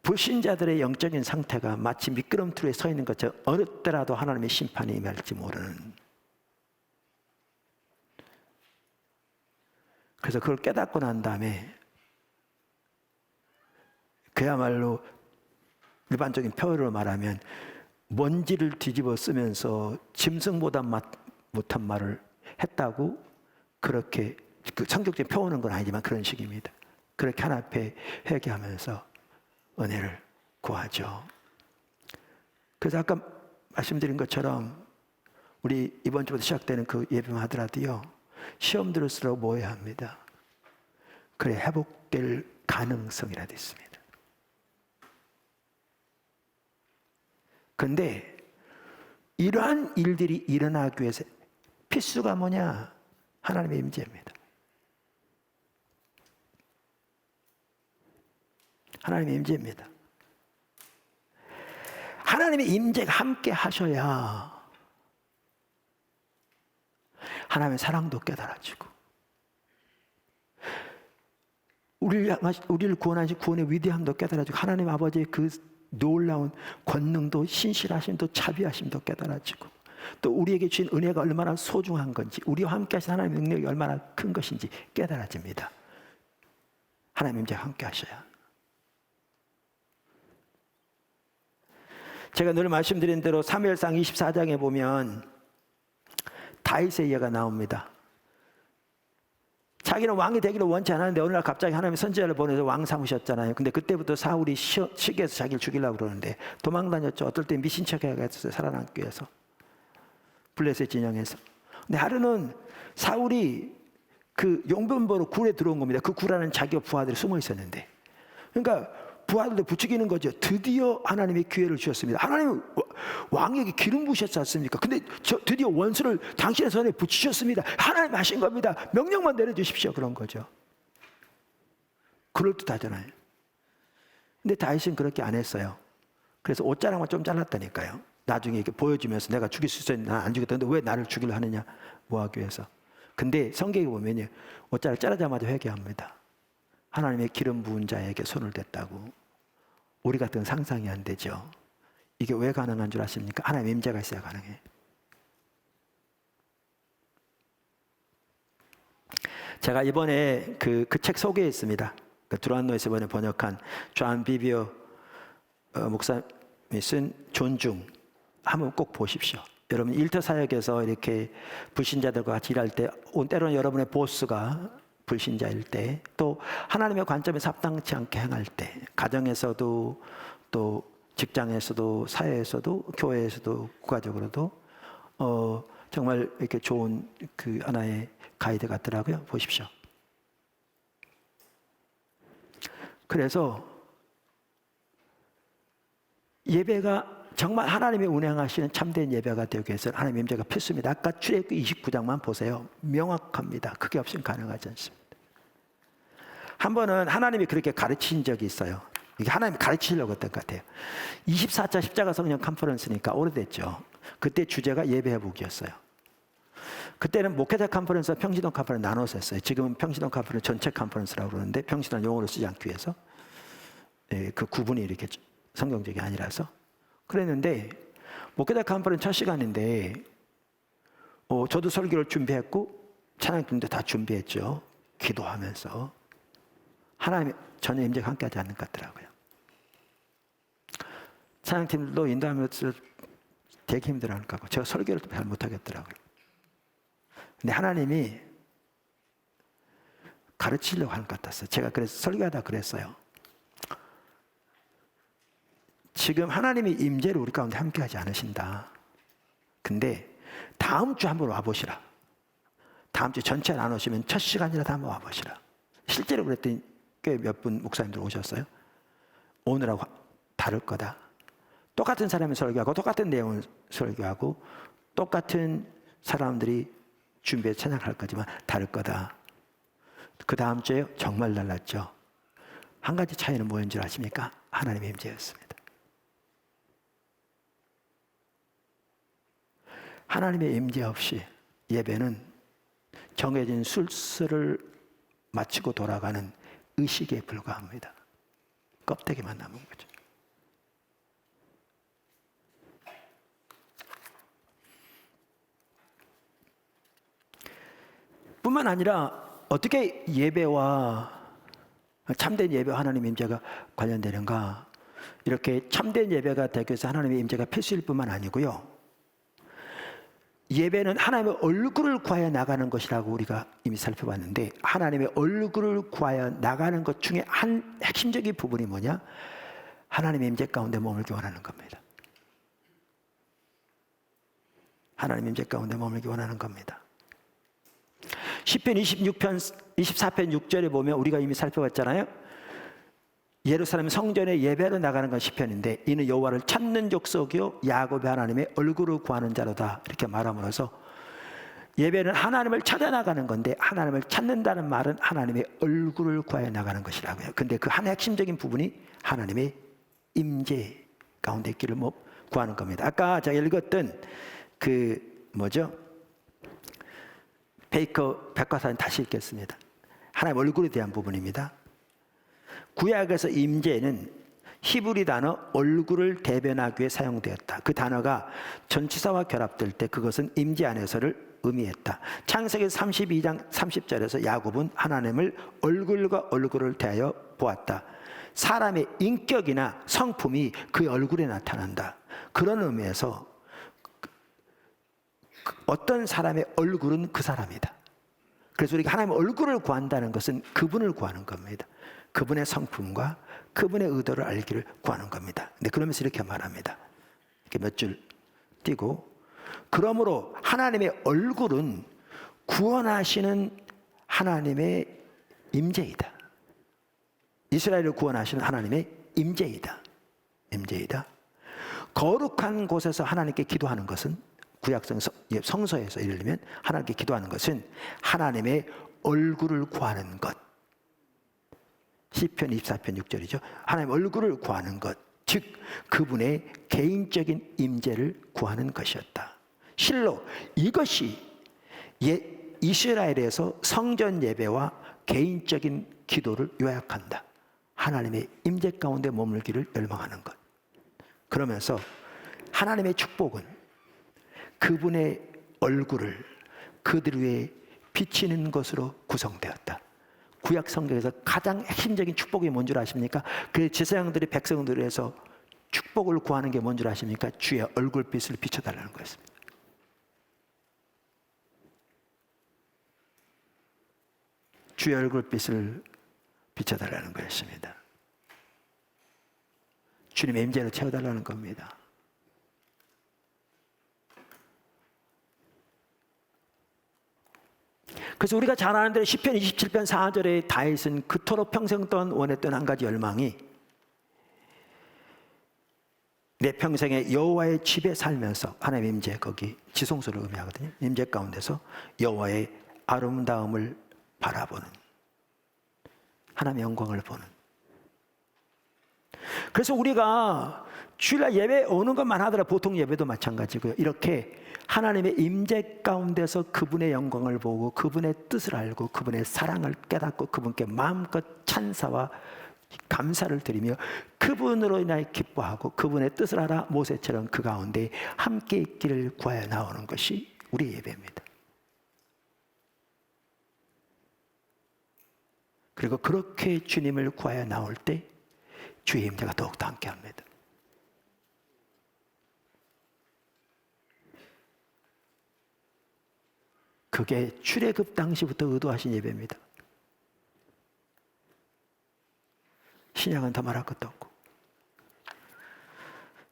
불신자들의 영적인 상태가 마치 미끄럼틀에 서 있는 것처럼 어느 때라도 하나님의 심판이 임할지 모르는, 그래서 그걸 깨닫고 난 다음에 그야말로 일반적인 표현으로 말하면 먼지를 뒤집어 쓰면서 짐승보다 못한 말을 했다고, 그렇게 그 성격적인 표현은 건 아니지만 그런 식입니다. 그렇게 하나님 앞에 회개하면서 은혜를 구하죠. 그래서 아까 말씀드린 것처럼 우리 이번 주부터 시작되는 그 예배만 하더라도요, 시험 들을수록 모여야 합니다. 그래 회복될 가능성이라도 있습니다. 그런데 이러한 일들이 일어나기 위해서 필수가 뭐냐? 하나님의 임재입니다. 하나님의 임재입니다. 하나님의 임재가 함께 하셔야 하나님의 사랑도 깨달아지고, 우리를 구원하신 구원의 위대함도 깨달아지고, 하나님 아버지의 그 놀라운 권능도 신실하심도 자비하심도 깨달아지고, 또 우리에게 주신 은혜가 얼마나 소중한 건지, 우리와 함께 하신 하나님의 능력이 얼마나 큰 것인지 깨달아집니다. 하나님 임재가 함께 하셔야. 제가 늘 말씀드린 대로 사무엘상 24장에 보면 다윗의 이야기가 나옵니다. 자기는 왕이 되기를 원치 않았는데 어느 날 갑자기 하나님이 선지자를 보내서 왕 삼으셨잖아요. 근데 그때부터 사울이 시기해서 자기를 죽이려고 그러는데 도망 다녔죠. 어떨 때 미친 척 해가지고 살아남기 위해서. 블레셋 진영에서. 근데 하루는 사울이 그 용변보로 굴에 들어온 겁니다. 그 굴 안에는 자기와 부하들이 숨어 있었는데. 그러니까 부하들도 부추기는 거죠. 드디어 하나님이 기회를 주셨습니다. 하나님은 왕에게 기름 부으셨지 않습니까? 근데 드디어 원수를 당신의 손에 붙이셨습니다. 하나님 하신 겁니다. 명령만 내려주십시오. 그런 거죠. 그럴듯하잖아요. 근데 다윗은 그렇게 안 했어요. 그래서 옷자락만 좀 잘랐다니까요. 나중에 이렇게 보여주면서 내가 죽일 수 있었는데 난 안 죽였다는데 왜 나를 죽이려 하느냐, 뭐 하기 위해서. 근데 성경에 보면요, 옷자락 자르자마자 회개합니다. 하나님의 기름 부은 자에게 손을 댔다고. 우리 같은 상상이 안 되죠. 이게 왜 가능한 줄 아십니까? 하나님의 임재가 있어야 가능해. 제가 이번에 그 책 소개에 있습니다. 그 두란노에서 이번에 번역한 존 비비어 목사님이 쓴 존중, 한번 꼭 보십시오. 여러분 일터 사역에서 이렇게 불신자들과 같이 일할 때, 때로는 여러분의 보스가 불신자일 때, 또 하나님의 관점에서 합당치 않게 행할 때, 가정에서도 또 직장에서도 사회에서도 교회에서도 국가적으로도 정말 이렇게 좋은 그 하나의 가이드 같더라고요. 보십시오. 그래서 예배가 정말 하나님이 운행하시는 참된 예배가 되기 위해서는 하나님의 임재가 필수입니다. 아까 출애굽기 29장만 보세요. 명확합니다. 그게 없이는 가능하지 않습니다. 한 번은 하나님이 그렇게 가르친 적이 있어요. 이게 하나님이 가르치려고 했던 것 같아요. 24차 십자가 성령 컨퍼런스니까 오래됐죠. 그때 주제가 예배회복이었어요. 그때는 목회자 컨퍼런스와 평신도 컨퍼런스 나눠서 했어요. 지금은 평신도 컨퍼런스 전체 컨퍼런스라고 그러는데, 평신도는 용어를 쓰지 않기 위해서 그 구분이 이렇게 성경적이 아니라서 그랬는데, 목회자 컨퍼런스 첫 시간인데 저도 설교를 준비했고 찬양팀도 다 준비했죠. 기도하면서 하나님의 전혀 임재가 함께하지 않는 것 같더라고요. 찬양팀도 인도하면서 되게 힘들어하는 것 같고, 제가 설교를 잘 못하겠더라고요. 근데 하나님이 가르치려고 하는 것 같았어요. 제가 그래서 설교하다 그랬어요. 지금 하나님의 임재를 우리 가운데 함께하지 않으신다. 근데 다음 주 한번 와보시라. 다음 주 전체 안 오시면 첫 시간이라도 한번 와보시라. 실제로 그랬더니 꽤 몇 분 목사님들 오셨어요. 오늘하고 다를 거다. 똑같은 사람이 설교하고 똑같은 내용을 설교하고 똑같은 사람들이 준비해서 찬양할 거지만 다를 거다. 그 다음 주에 정말 달랐죠. 한 가지 차이는 뭐였는 줄 아십니까? 하나님의 임재였습니다. 하나님의 임재 없이 예배는 정해진 순서를 마치고 돌아가는 의식에 불과합니다. 껍데기만 남은 거죠. 뿐만 아니라 어떻게 예배와 참된 예배와 하나님의 임재가 관련되는가? 이렇게 참된 예배가 되기 위해서 하나님의 임재가 필수일 뿐만 아니고요, 예배는 하나님의 얼굴을 구하여 나가는 것이라고 우리가 이미 살펴봤는데, 하나님의 얼굴을 구하여 나가는 것 중에 한 핵심적인 부분이 뭐냐? 하나님의 임재 가운데 머물기 원하는 겁니다. 하나님의 임재 가운데 머물기 원하는 겁니다. 시편 24편 6절에 보면 우리가 이미 살펴봤잖아요. 예루살렘 성전에 예배로 나가는 건 시편인데, 이는 여호와를 찾는 족속이요 야곱의 하나님의 얼굴을 구하는 자로다, 이렇게 말함으로써 예배는 하나님을 찾아 나가는 건데, 하나님을 찾는다는 말은 하나님의 얼굴을 구하여 나가는 것이라고요. 근데 그 한 핵심적인 부분이 하나님의 임재 가운데 있기를 구하는 겁니다. 아까 제가 읽었던 그 베이커 백과사전 다시 읽겠습니다. 하나님 얼굴에 대한 부분입니다. 구약에서 임재는 히브리 단어 얼굴을 대변하기 위해 사용되었다. 그 단어가 전치사와 결합될 때 그것은 임재 안에서를 의미했다. 창세기 32장 30절에서 야곱은 하나님을 얼굴과 얼굴을 대하여 보았다. 사람의 인격이나 성품이 그의 얼굴에 나타난다. 그런 의미에서 어떤 사람의 얼굴은 그 사람이다. 그래서 우리가 하나님의 얼굴을 구한다는 것은 그분을 구하는 겁니다. 그분의 성품과 그분의 의도를 알기를 구하는 겁니다. 근데 그러면서 이렇게 말합니다. 이렇게 몇 줄 띄고, 그러므로 하나님의 얼굴은 구원하시는 하나님의 임재이다. 이스라엘을 구원하시는 하나님의 임재이다. 임재이다. 거룩한 곳에서 하나님께 기도하는 것은, 구약성 성서에서 예를 들면 하나님께 기도하는 것은 하나님의 얼굴을 구하는 것. 시편 24편 6절이죠. 하나님의 얼굴을 구하는 것, 즉 그분의 개인적인 임재를 구하는 것이었다. 실로 이것이 이스라엘에서 성전 예배와 개인적인 기도를 요약한다. 하나님의 임재 가운데 머물기를 열망하는 것. 그러면서 하나님의 축복은 그분의 얼굴을 그들 위에 비치는 것으로 구성되었다. 구약 성경에서 가장 핵심적인 축복이 뭔 줄 아십니까? 그 제사장들이 백성들을 해서 축복을 구하는 게 뭔 줄 아십니까? 주의 얼굴빛을 비춰달라는 거였습니다. 주의 얼굴빛을 비춰달라는 거였습니다. 주님의 임재를 채워달라는 겁니다. 그래서 우리가 잘 아는 대로 시편 27편 4절에 다윗은 그토록 평생 동안 원했던 한 가지 열망이, 내 평생에 여호와의 집에 살면서, 하나님의 임재, 거기 지성소를 의미하거든요. 임재 가운데서 여호와의 아름다움을 바라보는, 하나님의 영광을 보는. 그래서 우리가 주일날 예배 오는 것만 하더라도, 보통 예배도 마찬가지고요, 이렇게 하나님의 임재 가운데서 그분의 영광을 보고 그분의 뜻을 알고 그분의 사랑을 깨닫고 그분께 마음껏 찬사와 감사를 드리며 그분으로 인하여 기뻐하고 그분의 뜻을 알아 모세처럼 그 가운데 함께 있기를 구하여 나오는 것이 우리의 예배입니다. 그리고 그렇게 주님을 구하여 나올 때 주의 임재가 더욱더 함께합니다. 그게 출애굽 당시부터 의도하신 예배입니다. 신약은 더 말할 것도 없고.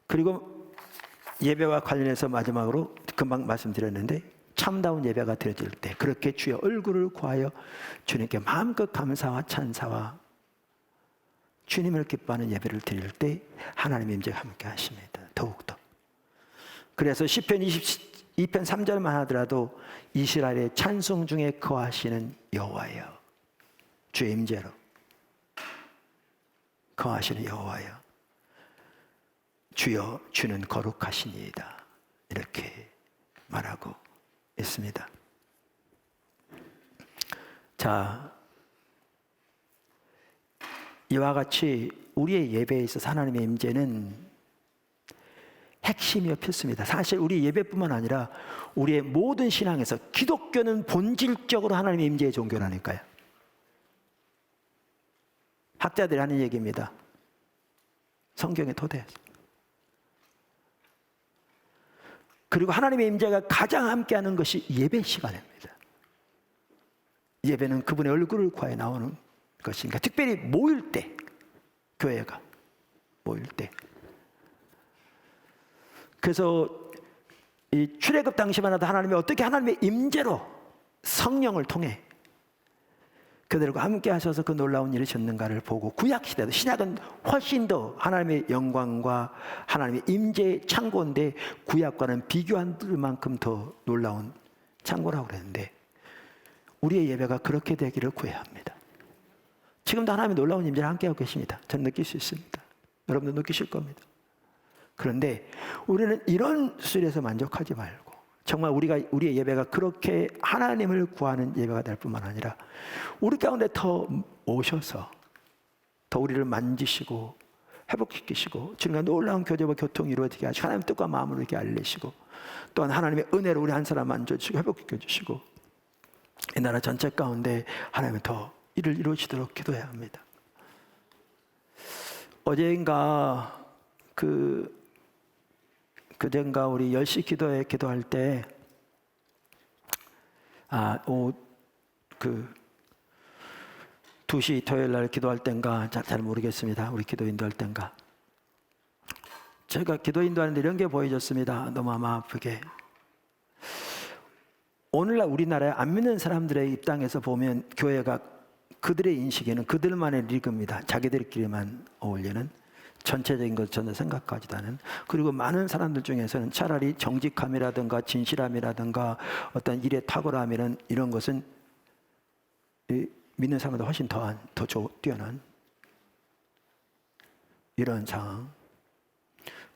그리고 예배와 관련해서 마지막으로 금방 말씀드렸는데, 참다운 예배가 드려질 때 그렇게 주의 얼굴을 구하여 주님께 마음껏 감사와 찬사와 주님을 기뻐하는 예배를 드릴 때 하나님의 임재가 함께 하십니다. 더욱더. 그래서 시편 22편 3절만 하더라도 이스라엘의 찬송 중에 거하시는 여호와여, 주의 임재로 거하시는 여호와여, 주여 주는 거룩하시니이다, 이렇게 말하고 있습니다. 자, 이와 같이 우리의 예배에 있어서 하나님의 임재는 핵심이요 필수입니다. 사실 우리 예배뿐만 아니라 우리의 모든 신앙에서, 기독교는 본질적으로 하나님의 임재의 종교라니까요. 학자들이 하는 얘기입니다. 성경의 토대에서. 그리고 하나님의 임재가 가장 함께하는 것이 예배 시간입니다. 예배는 그분의 얼굴을 구하여 나오는 것이니까, 특별히 모일 때, 교회가 모일 때. 그래서 이 출애굽 당시만 해도 하나님이 어떻게 하나님의 임재로 성령을 통해 그들과 함께 하셔서 그 놀라운 일을 셨는가를 보고, 구약 시대도, 신약은 훨씬 더 하나님의 영광과 하나님의 임재의 창고인데 구약과는 비교할 만큼 더 놀라운 창고라고 그랬는데, 우리의 예배가 그렇게 되기를 구해야 합니다. 지금도 하나님의 놀라운 임재를 함께하고 계십니다. 저는 느낄 수 있습니다. 여러분도 느끼실 겁니다. 그런데 우리는 이런 수준에서 만족하지 말고, 정말 우리의 예배가 그렇게 하나님을 구하는 예배가 될 뿐만 아니라 우리 가운데 더 오셔서 더 우리를 만지시고 회복시키시고 주님과 놀라운 교제와 교통이 이루어지게 하시고 하나님 뜻과 마음으로 이렇게 알리시고 또한 하나님의 은혜로 우리 한 사람 만져주시고 회복시켜 주시고 이 나라 전체 가운데 하나님은 더 일을 이루시도록 기도해야 합니다. 어제인가 그젠가 우리 10시 기도회 기도할 때 2시 토요일 날 기도할 땐가 잘 모르겠습니다. 우리 기도 인도할 땐가 제가 기도 인도하는데 이런 게 보여졌습니다. 너무 마음 아프게. 오늘날 우리나라에 안 믿는 사람들의 입장에서 보면 교회가 그들의 인식에는 그들만의 리그입니다. 자기들끼리만 어울리는 전체적인 것 전혀 생각하지도 않은. 그리고 많은 사람들 중에서는 차라리 정직함이라든가 진실함이라든가 어떤 일의 탁월함이란 이런 것은 믿는 사람보다 훨씬 더 뛰어난 이런 상황.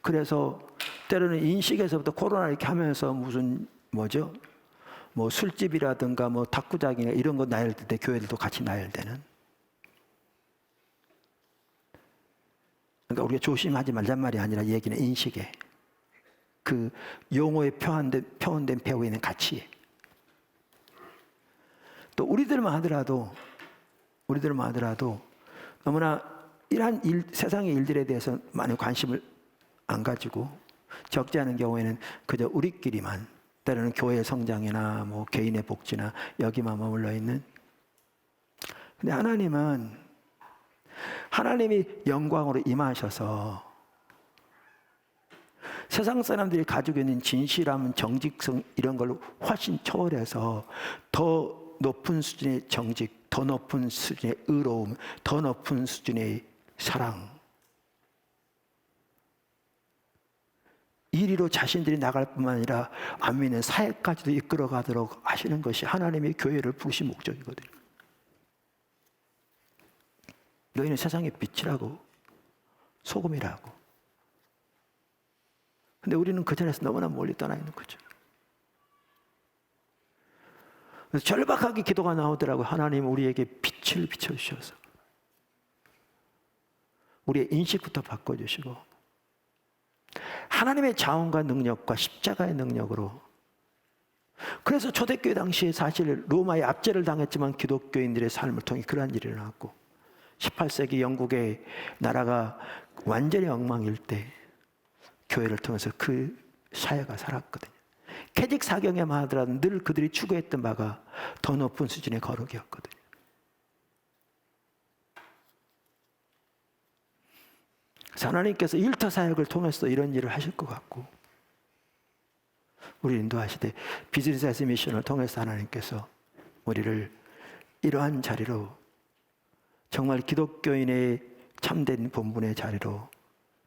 그래서 때로는 인식에서부터 코로나 이렇게 하면서 무슨 뭐 술집이라든가 뭐 탁구장이나 이런 거 나열될 때 교회들도 같이 나열되는. 그러니까 우리가 조심하지 말란 말이 아니라 얘기는 인식에 그 용어에 표현된 배우에 있는 가치에. 또 우리들만 하더라도 너무나 이러한 세상의 일들에 대해서 많은 관심을 안 가지고 적지 않은 경우에는 그저 우리끼리만 때로는 교회의 성장이나 뭐 개인의 복지나 여기만 머물러 있는. 근데 하나님이 영광으로 임하셔서 세상 사람들이 가지고 있는 진실함, 정직성 이런 걸로 훨씬 초월해서 더 높은 수준의 정직, 더 높은 수준의 의로움, 더 높은 수준의 사랑, 이리로 자신들이 나갈 뿐만 아니라 안 믿는 사회까지도 이끌어가도록 하시는 것이 하나님의 교회를 부르신 목적이거든요. 너희는 세상의 빛이라고, 소금이라고. 근데 우리는 그 자리에서 너무나 멀리 떠나 있는 거죠. 그래서 절박하게 기도가 나오더라고요. 하나님 우리에게 빛을 비춰주셔서 우리의 인식부터 바꿔주시고 하나님의 자원과 능력과 십자가의 능력으로. 그래서 초대교회 당시에 사실 로마의 압제를 당했지만 기독교인들의 삶을 통해 그러한 일이 일어났고 18세기 영국의 나라가 완전히 엉망일 때 교회를 통해서 그 사회가 살았거든요. 캐직 사경에만 하더라도 늘 그들이 추구했던 바가 더 높은 수준의 거룩이었거든요. 그래서 하나님께서 일터 사역을 통해서 이런 일을 하실 것 같고 우리 인도하시되 비즈니스 애스 미션을 통해서 하나님께서 우리를 이러한 자리로 정말 기독교인의 참된 본분의 자리로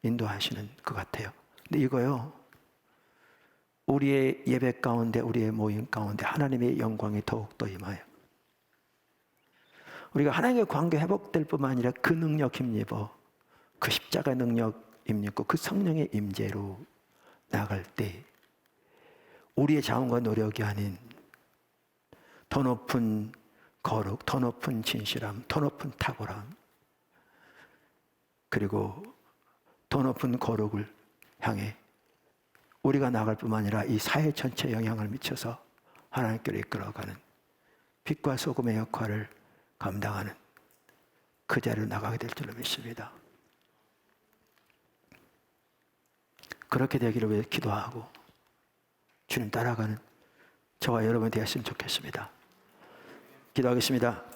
인도하시는 것 같아요. 근데 이거요, 우리의 예배 가운데, 우리의 모임 가운데 하나님의 영광이 더욱더 임하여 우리가 하나님의 관계 회복될 뿐만 아니라 그 능력 힘입어 그 십자가 능력 힘입고 그 성령의 임재로 나아갈 때 우리의 자원과 노력이 아닌 더 높은 거룩, 더 높은 진실함, 더 높은 탁월함, 그리고 더 높은 거룩을 향해 우리가 나갈 뿐만 아니라 이 사회 전체에 영향을 미쳐서 하나님께로 이끌어가는 빛과 소금의 역할을 감당하는 그 자리로 나가게 될 줄로 믿습니다. 그렇게 되기를 위해 기도하고 주님 따라가는 저와 여러분이 되었으면 좋겠습니다. 기도하겠습니다.